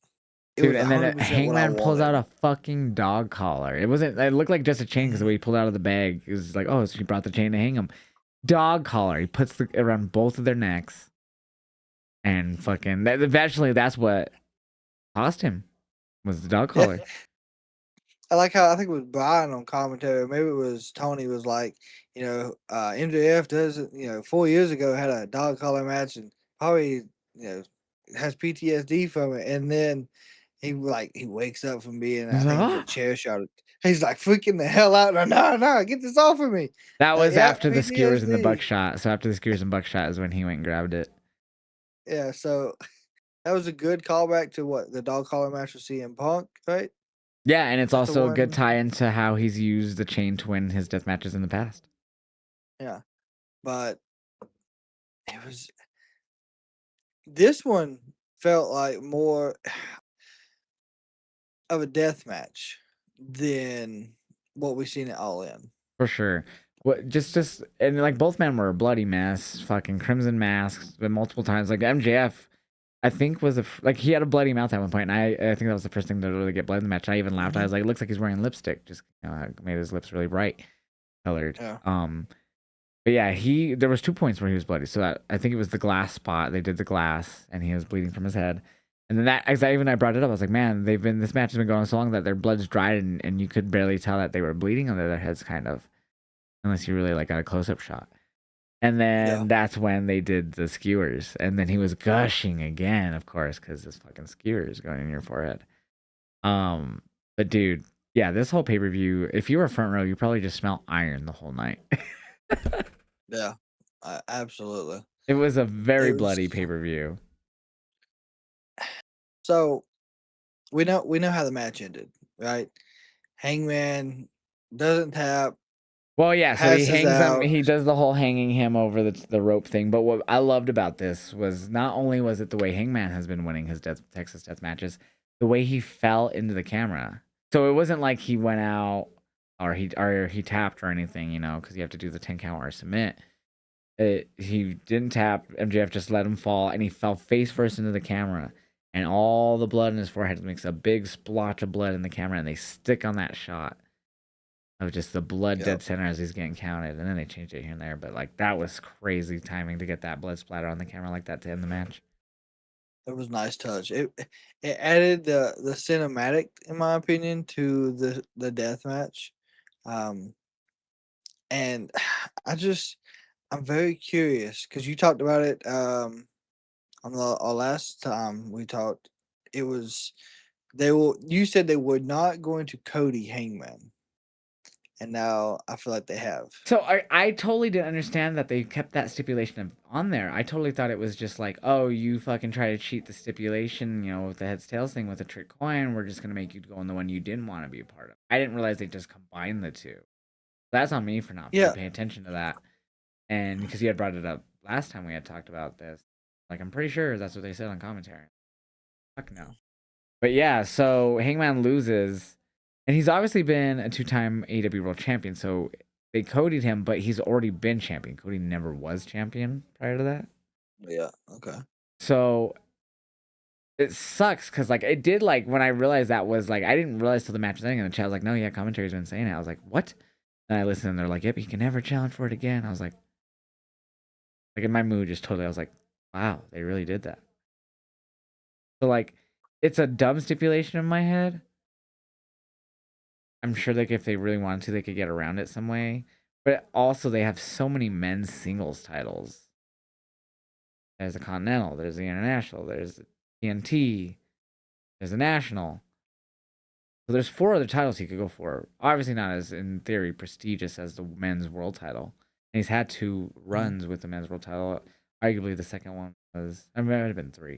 and then 100% what I Hangman pulls out wanted. a fucking dog collar. It wasn't. It looked like just a chain because the Mhm. way he pulled out of the bag, it was like, oh, so he brought the chain to hang him. Dog collar. He puts the around both of their necks, and fucking. Eventually, that's what cost him was the dog Yeah, collar. I like how I think it was Brian on commentary. Maybe it was Tony was like, MJF doesn't, 4 years ago had a dog collar match and probably, has PTSD from it. And then he wakes up from being, He's I like, think it was a oh. chair shot. He's like freaking the hell out. No, no, get this off of me. That was Yeah, after the skewers and the PTSD. buckshot. So after the skewers and buckshot is when he went and grabbed it. Yeah, so that was a good callback to what the dog collar match with CM Punk, right? Yeah, and it's That's the also a good one. tie into how he's used the chain to win his death matches in the past. Yeah, but it was this one felt like more of a death match than what we seen at All In. For sure. What just and like both men were a bloody mess, fucking crimson masks, but multiple times. Like MJF, I think was like he had a bloody mouth at one point, and I think that was the first thing to really get blood in the match. I even laughed. I Mhm. was like, it looks like he's wearing lipstick, just made his lips really bright colored. Yeah. But yeah, there was 2 points where he was bloody. So I think it was the glass spot. They did the glass, and he was bleeding from his head. And then as I brought it up, I was like, man, this match has been going so long that their blood's dried, and you could barely tell that they were bleeding under their heads, kind of, unless you really like got a close up shot. And Yeah. then that's when they did the skewers, and then he was gushing again, of course, because this fucking skewer is going in your forehead. Um, but dude, yeah, this whole pay per view, if you were front row, you probably just smelled iron the whole night. Yeah. Absolutely. It was a It very was bloody pay per view. so we know how the match ended, right? Hangman doesn't tap, Well, yeah, so he passes hangs him. out. He does the whole hanging him over the rope thing. But what I loved about this was not only was it the way Hangman has been winning his Texas Death matches, the way he fell into the camera. So it wasn't like he went out or he tapped or anything, because you have to do the 10 count or submit. He didn't tap. MJF just let him fall, and he fell face first into the camera, and all the blood in his forehead makes a big splotch of blood in the camera, and they stick on that shot of just the blood Yep. dead center as he's getting counted, and then they changed it here and there. But like that was crazy timing to get that blood splatter on the camera like that to end the match. It was a nice touch. It added the cinematic, in my opinion, to the death match. Um, and I'm very curious because you talked about it on our last time we talked. It was They will. You said they were not going to Cody Hangman, and now I feel like they have. So I totally didn't understand that they kept that stipulation on there. I totally thought it was just like, oh, you fucking try to cheat the stipulation, with the heads tails thing with a trick coin. We're just gonna make you go on the one you didn't want to be a part of. I didn't realize they just combined the two. That's on me for not fully Yeah, paying attention to that. And because you had brought it up last time we had talked about this, like I'm pretty sure that's what they said on commentary. Fuck no. But yeah, so Hangman loses, and he's obviously been a two-time AEW World Champion. So they coded him, but he's already been champion. Cody never was champion prior to that. yeah, okay. So it sucks because like it did like when I realized that was like I didn't realize till the match was ending in the chat. I was like, no, yeah, commentary's been saying it. I was like, what? And I listened, and they're like, yep, he can never challenge for it again. I was like in my mood, just totally. I was like, wow, they really did that. So like, it's a dumb stipulation in my head. I'm sure like if they really wanted to, they could get around it some way. But also, they have so many men's singles titles. There's the Continental, there's the International, there's the TNT, there's the National. So there's 4 other titles he could go for. Obviously not as, in theory, prestigious as the men's world title. And he's had 2 Mhm. runs with the men's world title. Arguably, the second one was, I mean, it might have been 3.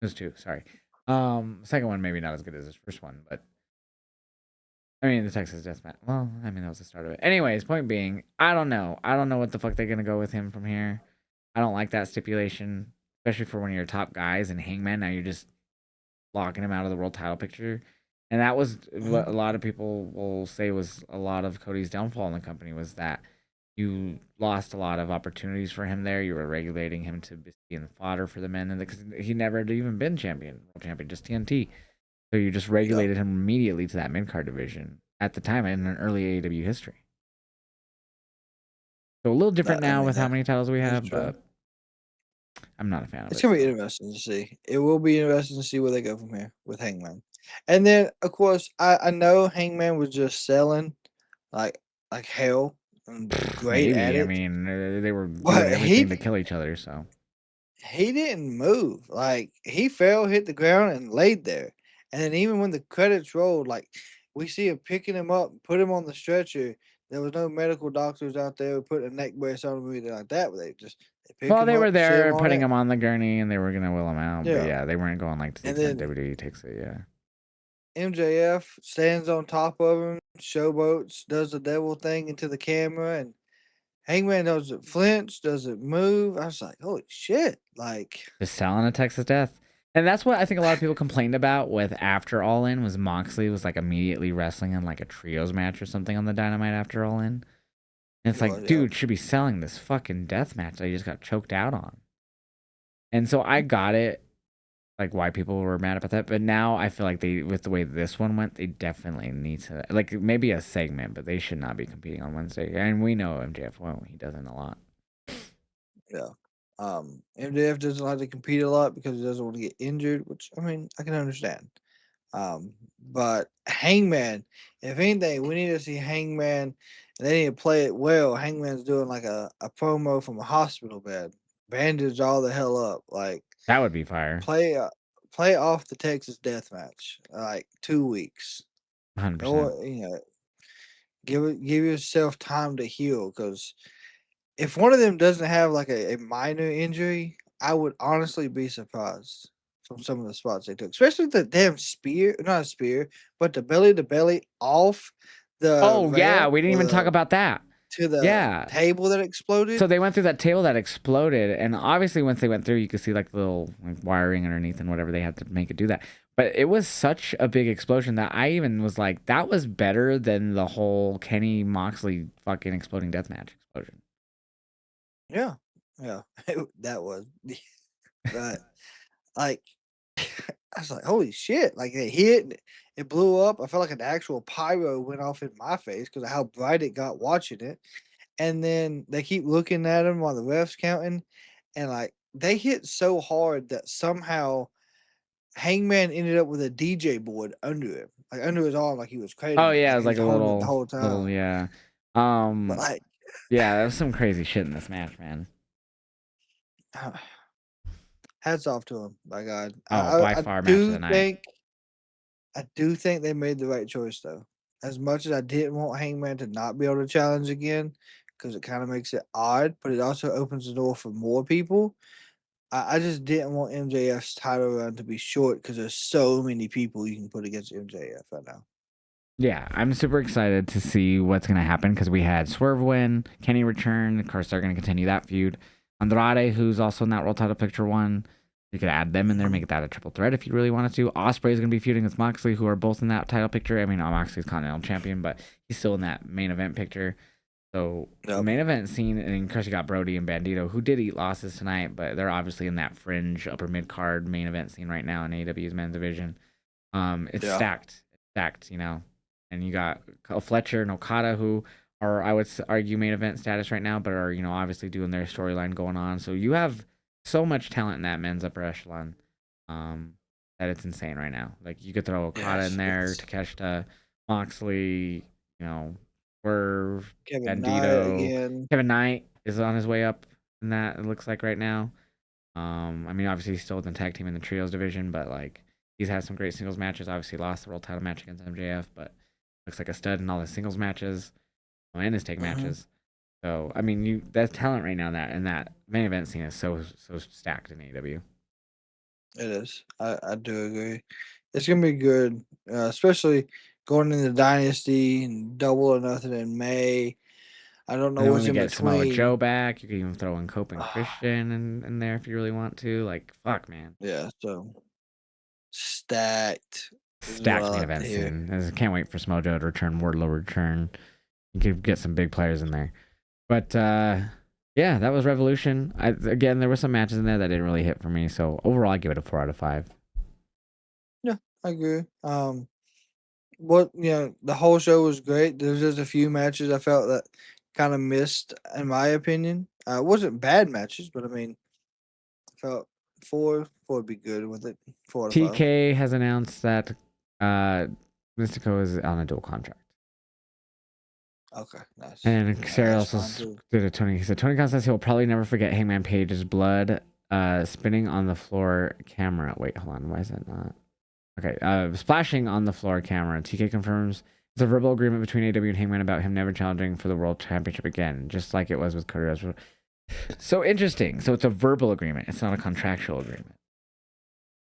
It was 2, sorry. Second one maybe not as good as his first one, but I mean the Texas Death Match. Well, I mean that was the start of it. Anyways, point being, I don't know. I don't know what the fuck they're gonna go with him from here. I don't like that stipulation, especially for one of your top guys and Hangman. Now you're just locking him out of the world title picture. And that was what a Mhm. lot of people will say was a lot of Cody's downfall in the company was that you lost a lot of opportunities for him there. You were regulating him to be in fodder for the men, and because he never had even been world champion, just TNT. So you just Yeah, regulated him immediately to that mid card division at the time in an early AEW history. So a little different that I now mean with how that many titles we that's have, true. but I'm not a fan of It's it gonna be still. interesting to see. It will be interesting to see where they go from here with Hangman. And then of course I know Hangman was just selling like hell and great at Maybe. I it, mean, they were doing but everything to kill each other. So he didn't move. Like he fell, hit the ground, and laid there. And then even when the credits rolled, like we see him picking him up, put him on the stretcher. There was no medical doctors out there putting a neck brace on him or anything like that. But they pick well, him they up, were sit him there on putting it. him on the gurney, and they were gonna will him out. But Yeah. yeah, they weren't going like to the And extent then WWE takes it. Yeah, MJF stands on top of him, showboats, does the devil thing into the camera, and Hangman doesn't flinch, doesn't move. I was like, holy shit. Like, just selling a Texas Death. And that's what I think a lot of people complained about with after All In was Moxley was like immediately wrestling in like a trios match or something on the Dynamite after All In. And it's well, like, yeah. dude, should be selling this fucking death match that he just got choked out on. And so I got it, like why people were mad about that. But now I feel like they, with the way this one went, they definitely need to like maybe a segment, but they should not be competing on Wednesday. And we know MJF won't. He doesn't a lot. Yeah. MJF doesn't like to compete a lot because he doesn't want to get injured, which I mean I can understand. But Hangman, if anything, we need to see Hangman, and they need to play it well. Hangman's doing like a promo from a hospital bed, bandage all the hell up, like That would be fire. play play off the Texas Death Match, like 2 weeks. 100%. Or give yourself time to heal because if one of them doesn't have like a minor injury, I would honestly be surprised from some of the spots they took, especially the damn spear, not a spear, but the belly to belly off the Oh yeah, ramp we didn't or even talk the about that. to the Yeah. table that So exploded. they went through that table that exploded, and obviously once they went through, you could see like the little like, wiring underneath and whatever they had to make it do that. But it was such a big explosion that I even was like, that was better than the whole Kenny Moxley fucking exploding deathmatch explosion. Yeah, yeah, that was, but like I was like, holy shit! Like it hit, and it blew up. I felt like an actual pyro went off in my face because of how bright it got watching it. And then they keep looking at him while the ref's counting, and like they hit so hard that somehow Hangman ended up with a DJ board under him, like under his arm, like he was Oh cradling it, yeah, it like was he was like a holding it the whole little time. yeah. But like, Yeah, there was some crazy shit in this match, man. hats off to him, by God. Oh, by I far match of do the night. think. I do think they made the right choice though. As much as I didn't want Hangman to not be able to challenge again, because it kind of makes it odd, but it also opens the door for more people. I just didn't want MJF's title run to be short because there's so many people you can put against MJF right now. Yeah, I'm super excited to see what's going to happen because we had Swerve win, Kenny return. Of course, they're going to continue that feud. Andrade, who's also in that world title picture, one. You could add them in there, make that a triple threat if you really wanted to. Ospreay is going to be feuding with Moxley, who are both in that title picture. I mean, Moxley's Continental Champion, but he's still in that main event picture. So the main event scene, and of course you got Brody and Bandito, who did eat losses tonight, but they're obviously in that fringe upper mid card main event scene right now in AEW's men's division. It's stacked, you know. And you got Fletcher and Okada, who are, I would argue, main event status right now, but are, you know, obviously doing their storyline going on. So you have so much talent in that men's upper echelon that it's insane right now. Like, you could throw Okada in there, Takeshita, Moxley, you know, Swerve, Bandito. Kevin Knight is on his way up in that, it looks like, right now. I mean, obviously, he's still in the tag team in the trios division, but, like, he's had some great singles matches. Obviously, lost the world title match against MJF, but looks like a stud in all his singles matches and his tag matches. So, I mean, that's talent right now. That main event scene is so stacked in AEW. It is. I do agree. It's gonna be good, especially going into Dynasty and Double or Nothing in May. I don't know And then what's when we in get Samoa between. Joe back, you can even throw in Cope and Christian in there if you really want to. Like, fuck, man. Yeah, so stacked is what I Stacked main like to event hear. scene. I can't wait for Samoa Joe to return, Wardlow return. You could get some big players in there. But yeah, that was Revolution. Again, there were some matches in there that didn't really hit for me. So overall, I give it a 4 out of 5. Yeah, I agree. The whole show was great. There's just a few matches I felt that kind of missed, in my opinion. It wasn't bad matches, but I mean, I felt four would be good with it. 4 out of 5. TK has announced that Mystico is on a dual contract. Okay, nice. And Yeah, Sarah that's also fine too. did a Tony. He said Tony Khan says he'll probably never forget Hangman Page's blood spinning on the floor camera. Wait, hold on. Why is that not? Okay, splashing on the floor camera. TK confirms it's a verbal agreement between AW and Hangman about him never challenging for the world championship again, just like it was with Cody Rhodes. So interesting. So it's a verbal agreement. It's not a contractual agreement.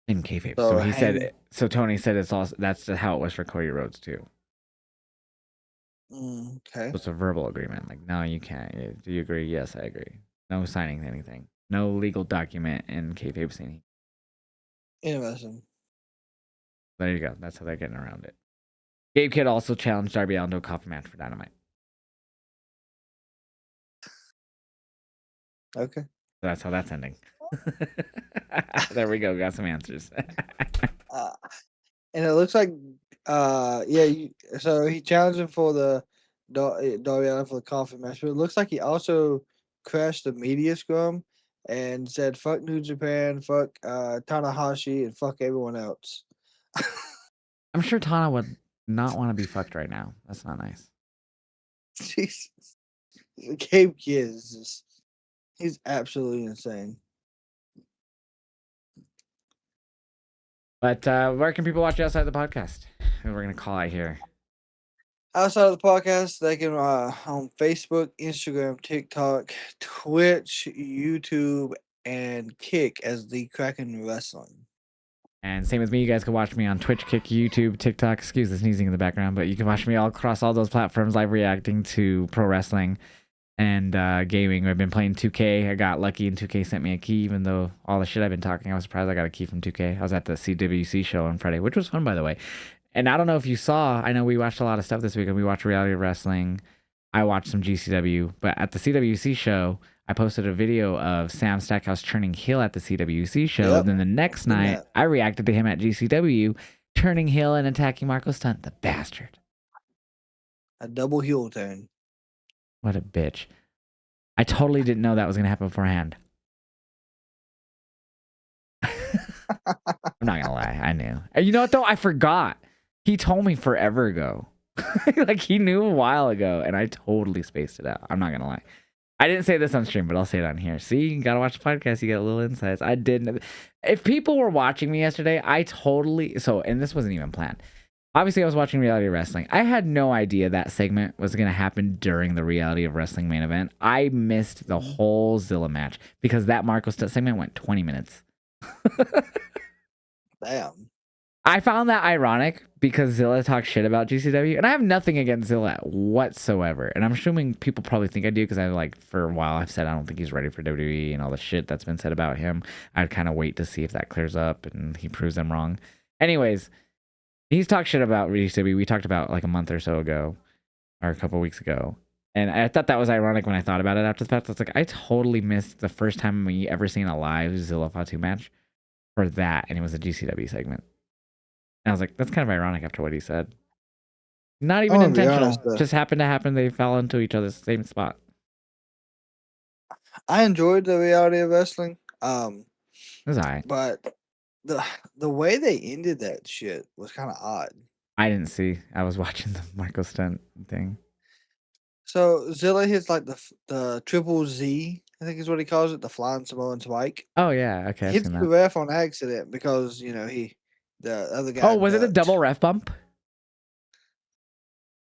In kayfabe. So he said. So Tony said it's also that's how it was for Cody Rhodes too. Okay. So it's a verbal agreement. Like, no, you can't. Do you agree? Yes, I agree. No signing anything. No legal document in kayfabe saying. Interesting. There you go. That's how they're getting around it. Gabe Kidd also challenged Darby Allin to a coffee match for Dynamite. Okay. That's how that's ending. There we go. Got some answers. And it looks like, so he challenged him for the Darby Allin for the coffee match, but it looks like he also crashed the media scrum and said "fuck New Japan, fuck Tanahashi, and fuck everyone else." I'm sure Tana would not want to be fucked right now. That's not nice. Jesus, Gabe Kidd is just—he's absolutely insane. But where can people watch you outside the podcast? We're gonna call out here. Outside of the podcast, they can on Facebook, Instagram, TikTok, Twitch, YouTube, and Kick as the Kraken Wrestling. And same with me. You guys can watch me on Twitch, Kick, YouTube, TikTok. Excuse the sneezing in the background, but you can watch me all across all those platforms, live reacting to pro wrestling and gaming. I've been playing 2K. I got lucky and 2K sent me a key, even though all the shit I've been talking, I was surprised I got a key from 2K. I was at the CWC show on Friday, which was fun, by the way. And I don't know if you saw, I know we watched a lot of stuff this week, and we watched Reality of Wrestling. I watched some GCW, but at the CWC show, I posted a video of Sam Stackhouse turning heel at the CWC show. Yep. Then the next night, I reacted to him at GCW, turning heel and attacking Marco Stunt, the bastard. A double heel turn. What a bitch. I totally didn't know that was going to happen beforehand. I'm not going to lie. I knew. And you know what, though? I forgot. He told me forever ago. Like, he knew a while ago, and I totally spaced it out. I'm not going to lie. I didn't say this on stream, but I'll say it on here. See, you gotta watch the podcast. You get a little insights. I didn't. If people were watching me yesterday, and this wasn't even planned. Obviously, I was watching reality wrestling. I had no idea that segment was gonna happen during the reality of wrestling main event. I missed the whole Zilla match because that Marco Stunt segment went 20 minutes. Damn. I found that ironic because Zilla talks shit about GCW, and I have nothing against Zilla whatsoever. And I'm assuming people probably think I do because for a while I've said I don't think he's ready for WWE and all the shit that's been said about him. I'd kind of wait to see if that clears up and he proves them wrong. Anyways, he's talked shit about GCW. We talked about like a month or so ago, or a couple weeks ago. And I thought that was ironic when I thought about it after the fact. I was like, I totally missed the first time we ever seen a live Zilla Fatu match for that, and it was a GCW segment. And I was like, that's kind of ironic after what he said. Not even intentional. Just happened to happen. They fell into each other's same spot. I enjoyed the reality of wrestling. It was alright. But the way they ended that shit was kind of odd. I didn't see. I was watching the Marco Stunt thing. So Zilla hits like the triple Z, I think is what he calls it, the flying Samoan spike. Oh yeah, okay. Hits the ref on accident because the other guy. Oh, was it a double ref bump?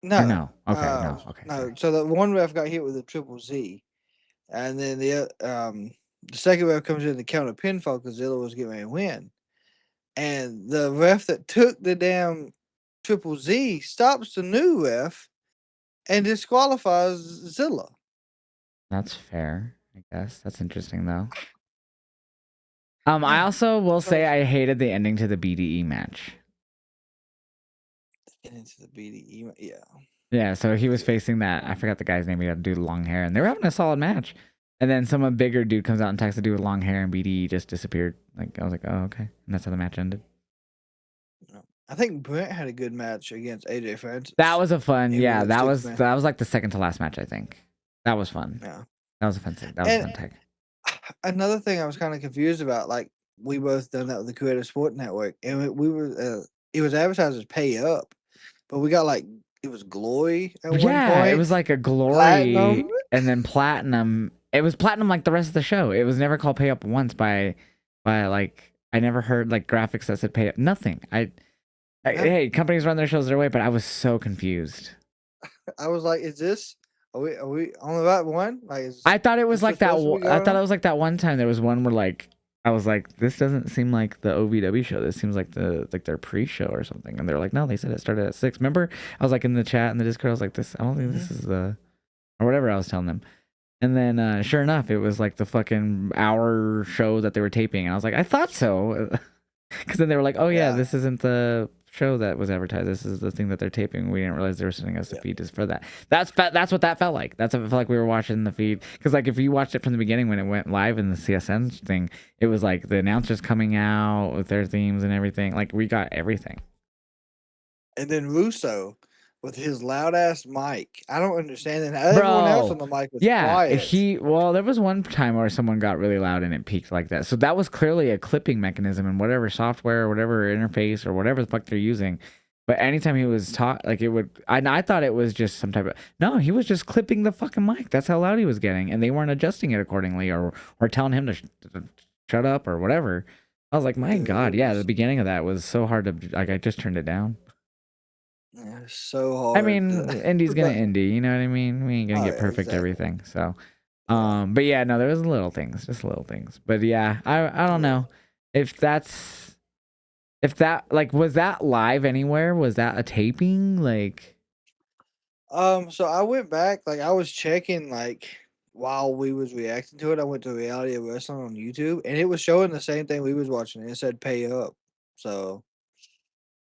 No, no. Okay. No. Sorry. So the one ref got hit with a triple Z, and then the second ref comes in to counter pinfall because Zilla was getting ready to win, and the ref that took the damn triple Z stops the new ref and disqualifies Zilla. That's fair, I guess. That's interesting though. I also will say I hated the ending to the BDE match. Into the BDE, yeah. Yeah, so he was facing that. I forgot the guy's name. He had a dude with long hair, and they were having a solid match. And then some bigger dude comes out and attacks the dude with long hair, and BDE just disappeared. Like I was like, oh okay, and that's how the match ended. I think Brent had a good match against AJ Francis. That was a fun, yeah. That was like the second to last match, I think. That was fun. Yeah, that was offensive. That was a fun tag. Another thing I was kind of confused about, like we both done that with the Creative Sport Network, and we were it was advertised as Pay Up, but we got like it was Glory at one point. Yeah, it was like a Glory Platinum. And then Platinum. It was Platinum like the rest of the show. It was never called Pay Up once by like I never heard like graphics that said Pay Up. Nothing. Hey, companies run their shows their way, but I was so confused. I was like, is this are we on the right one? Like I thought it was like that. I thought it was like that one time there was one where like I was like, this doesn't seem like the OVW show. This seems like their pre-show or something. And they're like, no, they said it started at 6. Remember? I was like in the chat in the Discord. I was like, I don't think this is the, or whatever I was telling them. And then sure enough, it was like the fucking hour show that they were taping. And I was like, I thought so. Because then they were like, oh yeah, this isn't the show that was advertised. This is the thing that they're taping. We didn't realize they were sending us the feed just for that. That's what that felt like. That's what it felt like we were watching the feed. Because like if you watched it from the beginning when it went live in the CSN thing, it was like the announcers coming out with their themes and everything. Like we got everything. And then Russo with his loud ass mic. I don't understand that. Everyone else on the mic was quiet. Well, there was one time where someone got really loud and it peaked like that. So that was clearly a clipping mechanism in whatever software or whatever interface or whatever the fuck they're using. But anytime he was like it would, I thought it was just some type of, no, he was just clipping the fucking mic. That's how loud he was getting. And they weren't adjusting it accordingly or telling him to shut up or whatever. I was like, my God, yeah, the beginning of that was so hard to, like, I just turned it down. Yeah, so hard. I mean, indie's gonna indie, you know what I mean? We ain't gonna get perfect everything. So, but yeah, no, there was little things, just little things. But yeah, I don't know if that like was that live anywhere? Was that a taping? Like, so I went back, like I was checking, like while we was reacting to it, I went to Reality of Wrestling on YouTube, and it was showing the same thing we was watching. It said Pay Up, so.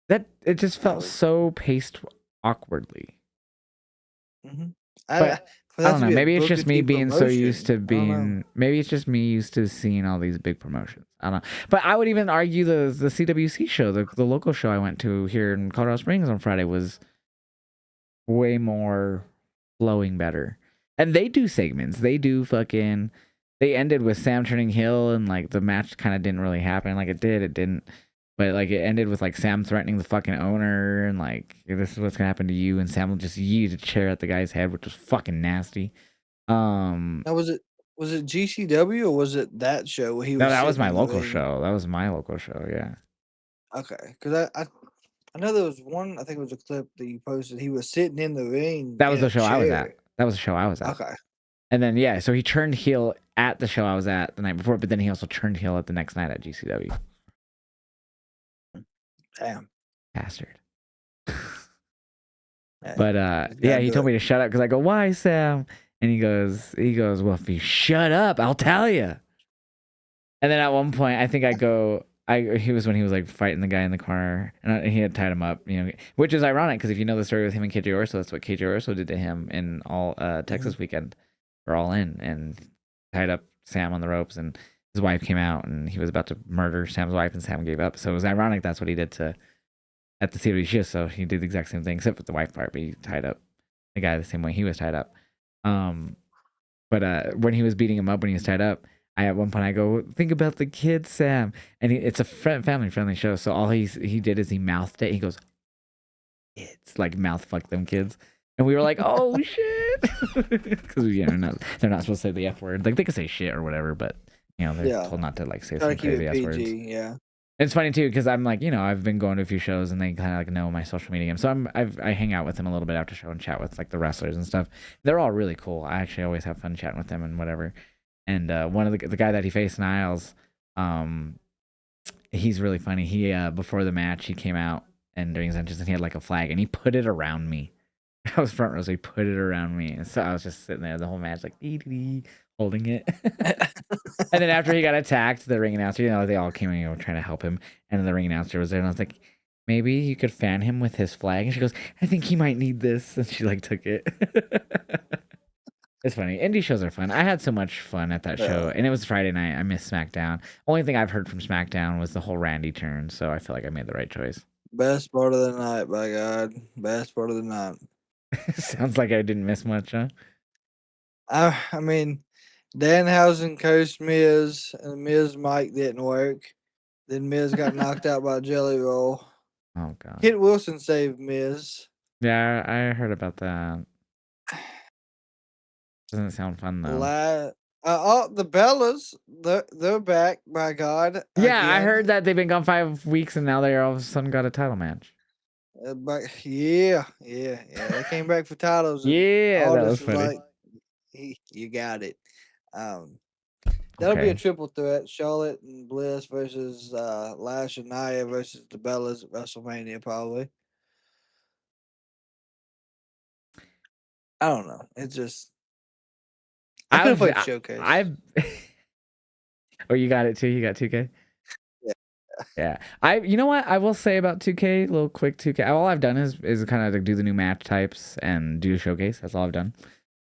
That it just felt so paced awkwardly. I don't know. Maybe it's just me being so used to being. Maybe it's just me used to seeing all these big promotions. I don't know. But I would even argue the CWC show, the local show I went to here in Colorado Springs on Friday was way more flowing better. And they do segments. They do fucking. They ended with Sam turning heel, and like the match kind of didn't really happen. Like it did. It didn't. But like it ended with like Sam threatening the fucking owner and like this is what's gonna happen to you, and Sam will just yeet a chair at the guy's head, which was fucking nasty. Now was it GCW or was it that show where he No, was that was sitting my in the local ring? show. That was my local show. Yeah, Okay, because I know there was one. I think it was a clip that you posted. He was sitting in the ring that was in the a show I was at. chair. That was the show I was at. Okay, And then yeah, so he turned heel at the show I was at the night before, but then he also turned heel at the next night at GCW. damn. Bastard. Hey, But he's got yeah, to he do told it. me to shut up because I go, "Why, Sam?" And he goes, "Well, if you shut up, I'll tell you." And then at one point, I think he was when he was like fighting the guy in the corner, and he had tied him up, which is ironic because if you know the story with him and KJ Orso, that's what KJ Orso did to him in all Mhm. Texas weekend, or All In, and tied up Sam on the ropes, and his wife came out, and he was about to murder Sam's wife, and Sam gave up. So it was ironic that's what he did to at the CW shift. So he did the exact same thing except with the wife part, but he tied up the guy the same way he was tied up. Um, but when he was beating him up when he was tied up, at one point I go, think about the kids, Sam, and it's a family friendly show. So all he did is he mouthed it. He goes, "It's like mouth fuck them kids," and we were like, "Oh shit," because they're not supposed to say the F word. Like they could say shit or whatever, but they're Yeah, told not to like say try to some keep crazy it ass words. PG. Yeah. It's funny too because I'm like, I've been going to a few shows and they kind of like know my social media game, so I hang out with them a little bit after show and chat with like the wrestlers and stuff. They're all really cool. I actually always have fun chatting with them and whatever. And one of the guy that he faced in Isles, he's really funny. He before the match he came out and during his entrance and he had like a flag and he put it around me. I was front row, so he put it around me, and so I was just sitting there the whole match like dee, dee, dee, holding it. And then after he got attacked, the ring announcer, they all came in, trying to help him. And then the ring announcer was there, and I was like, maybe you could fan him with his flag. And she goes, I think he might need this. And she like took it. It's funny. Indie shows are fun. I had so much fun at that show, Yeah. and it was Friday night. I missed SmackDown. Only thing I've heard from SmackDown was the whole Randy turn, so I feel like I made the right choice. Best part of the night, by God. Best part of the night. Sounds like I didn't miss much, huh? I mean, Danhausen coached Miz, and Miz mic didn't work. Then Miz got knocked out by Jelly Roll. Oh god. Kit Wilson saved Miz. Yeah, I heard about that. Doesn't sound fun though. The Bellas, they're back, by God, Yeah, I heard again. that they've been gone 5 weeks and now they all of a sudden got a title match. But yeah. They came back for titles, and Yeah, that was Aldis was funny. like, You got it." Um, that'll be a Okay. triple threat: Charlotte and Bliss versus Lash and Nia versus the Bellas at WrestleMania, probably. I don't know. It's just I could have I've played Showcase. I've Oh, you got it too. You got 2K? Yeah. Yeah. You know what I will say about 2K, a little quick 2K. All I've done is kind of like do the new match types and do showcase. That's all I've done.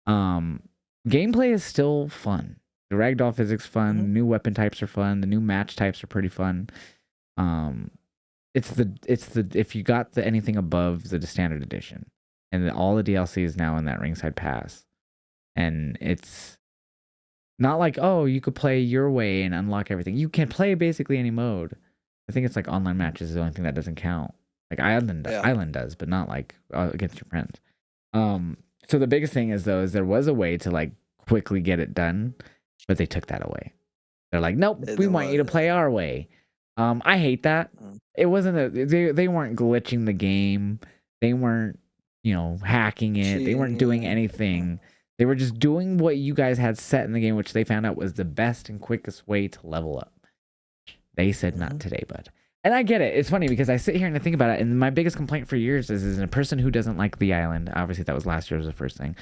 Um Gameplay is still fun. The ragdoll physics Mhm. fun, new weapon types are fun, the new match types are pretty fun. Um it's the if you got the anything above the standard edition and all the DLC is now in that ringside pass. And it's not like, oh, you could play your way and unlock everything. You can play basically any mode. I think it's like online matches is the only thing that doesn't count. Like Yeah. Island does, but not like against your friends. So the biggest thing is though is there was a way to like quickly get it done, but they took that away. They're like, nope, we There want you was. to play our way. I hate that. Mm. It wasn't they weren't glitching the game. They weren't, hacking it. They weren't Cheating, doing yeah. anything. They were just doing what you guys had set in the game, which they found out was the best and quickest way to level up. They said not Mhm. today, bud. And I get it. It's funny because I sit here and I think about it, and my biggest complaint for years is a person who doesn't like the island. Obviously, that was last year was the first thing.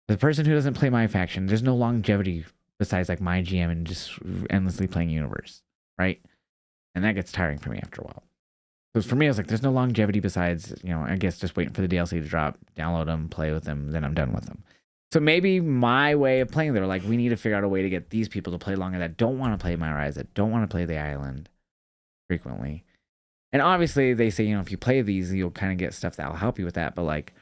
The person who doesn't play my faction, there's no longevity besides like my GM and just endlessly playing universe, right? And that gets tiring for me after a while. Because for me, I was like, there's no longevity besides, I guess just waiting for the DLC to drop, download them, play with them, then I'm done with them. So maybe my way of playing, they're like, we need to figure out a way to get these people to play longer that don't want to play My Rise, that don't want to play the island frequently. And obviously, they say, if you play these, you'll kind of get stuff that will help you with that. But like,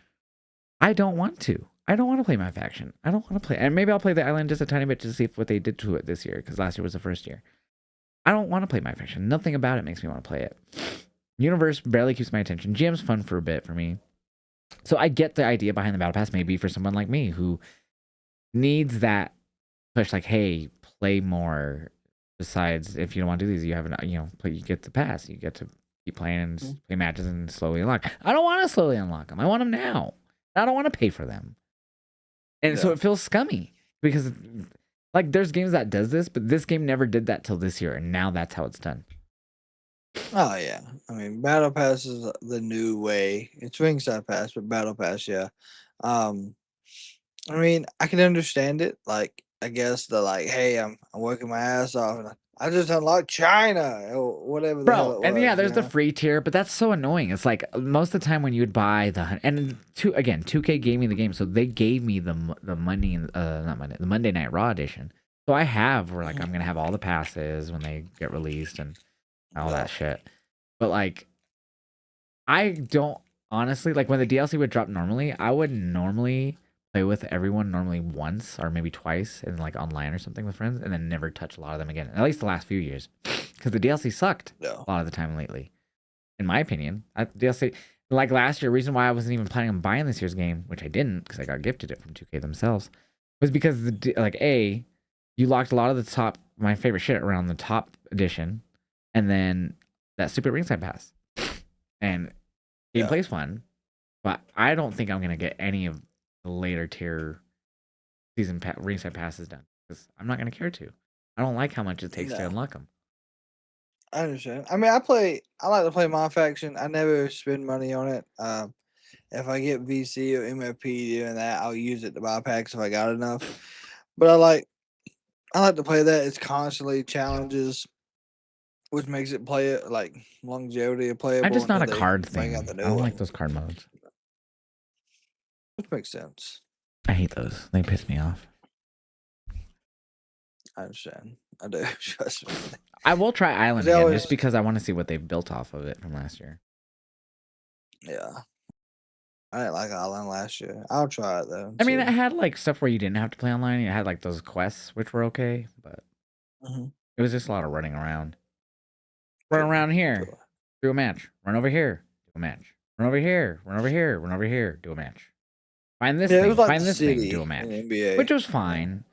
I don't want to. I don't want to play my faction. I don't want to play. And maybe I'll play the island just a tiny bit to see what they did to it this year, because last year was the first year. I don't want to play my faction. Nothing about it makes me want to play it. Universe barely keeps my attention. GM's fun for a bit for me. So I get the idea behind the battle pass maybe for someone like me who needs that push. Like, hey, play more. Besides, if you don't want to do these, you have you get the pass. You get to keep playing and Mhm. play matches and slowly unlock. I don't want to slowly unlock them. I want them now. I don't want to pay for them. And so Yeah. it feels scummy because like there's games that does this, but this game never did that till this year, and now that's how it's done. Oh yeah. I mean, Battle Pass is the new way. It's Ringside Pass, but Battle Pass, yeah. Um, I mean, I can understand it. Like, I guess hey, I'm working my ass off, and I just unlocked China or whatever the hell Bro, it and yeah, was. there's the free tier, but that's so annoying. It's like most of the time when you would buy and 2K gave me the game, so they gave me the money, not Monday, the Monday Night Raw edition. So I have where like I'm gonna have all the passes when they get released and all Yeah. that shit. But like, I don't honestly like when the DLC would drop normally. I would normally play with everyone normally once or maybe twice and like online or something with friends, and then never touch a lot of them again. At least the last few years, because the DLC sucked Yeah. a lot of the time lately. In my opinion, DLC like last year. Reason why I wasn't even planning on buying this year's game, which I didn't because I got gifted it from 2K themselves, was because you locked a lot of the top my favorite shit around the top edition, and then that stupid ringside pass, and Yeah. gameplay's fun, but I don't think I'm gonna get any of the later tier ringside passes done because I'm not gonna care to. I don't like how much it takes to No. unlock them. I understand. I mean, I like to play my faction. I never spend money on it. If I get VC or MFP doing that, I'll use it to buy packs if I got enough. But I like to play that. It's constantly challenges, which makes it play it like longevity I'm playable just not until a they card bring out thing. the I new don't one, like those card modes. which makes sense. I hate those. They piss me off. I understand. I do. Trust me. I will try Island They again always, just because I want to see what they've built off of it from last year. yeah. I didn't like Island last year. I'll try it though and I mean, it see. had like stuff where you didn't have to play online. It had like those quests, which were okay, but Mm-hmm. it was just a lot of running around. Run True. around here, True. do a match. Run over here, do a match. Run over here, run over here, run over here, do a match. Yeah, it was like the find this thing, do a city in match. NBA. Which was Yeah. fine.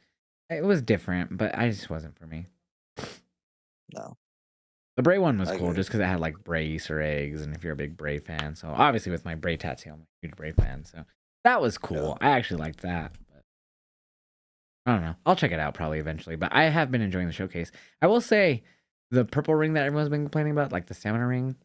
It was different, but I just wasn't for me. No, The Bray one was I cool agree. just because it had like Bray Easter eggs, and if you're a big Bray fan, so obviously with my Bray tattoo, I'm a huge Bray fan, so that was Yeah. cool. I actually liked that. But I don't know. I'll check it out probably eventually, but I have been enjoying the showcase. I will say the purple ring that everyone's been complaining about, like the stamina ring,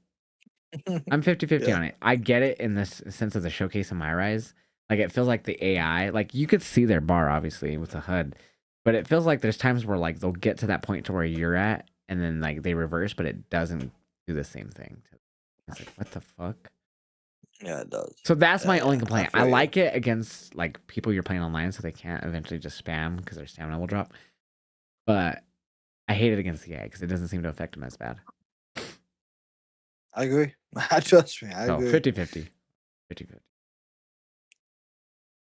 I'm 50-50 Yeah. on it. I get it in this sense of the showcase in my eyes. Like it feels like the AI, like you could see their bar obviously with the HUD, but it feels like there's times where like they'll get to that point to where you're at and then like they reverse, but it doesn't do the same thing. It's like, what the fuck? Yeah, it does. So that's my only Yeah, I complaint. I feel you. like it against like people you're playing online so they can't eventually just spam because their stamina will drop. But I hate it against the AI because it doesn't seem to affect them as bad. I agree. Trust me, I So agree. 50-50. 50-50.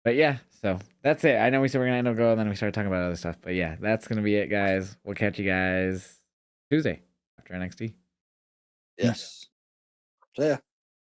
But yeah, so that's it. I know we said we're gonna end up go and then we started talking about other stuff. But yeah, that's gonna be it, guys. We'll catch you guys Tuesday after NXT. Peace. Yes. So yeah.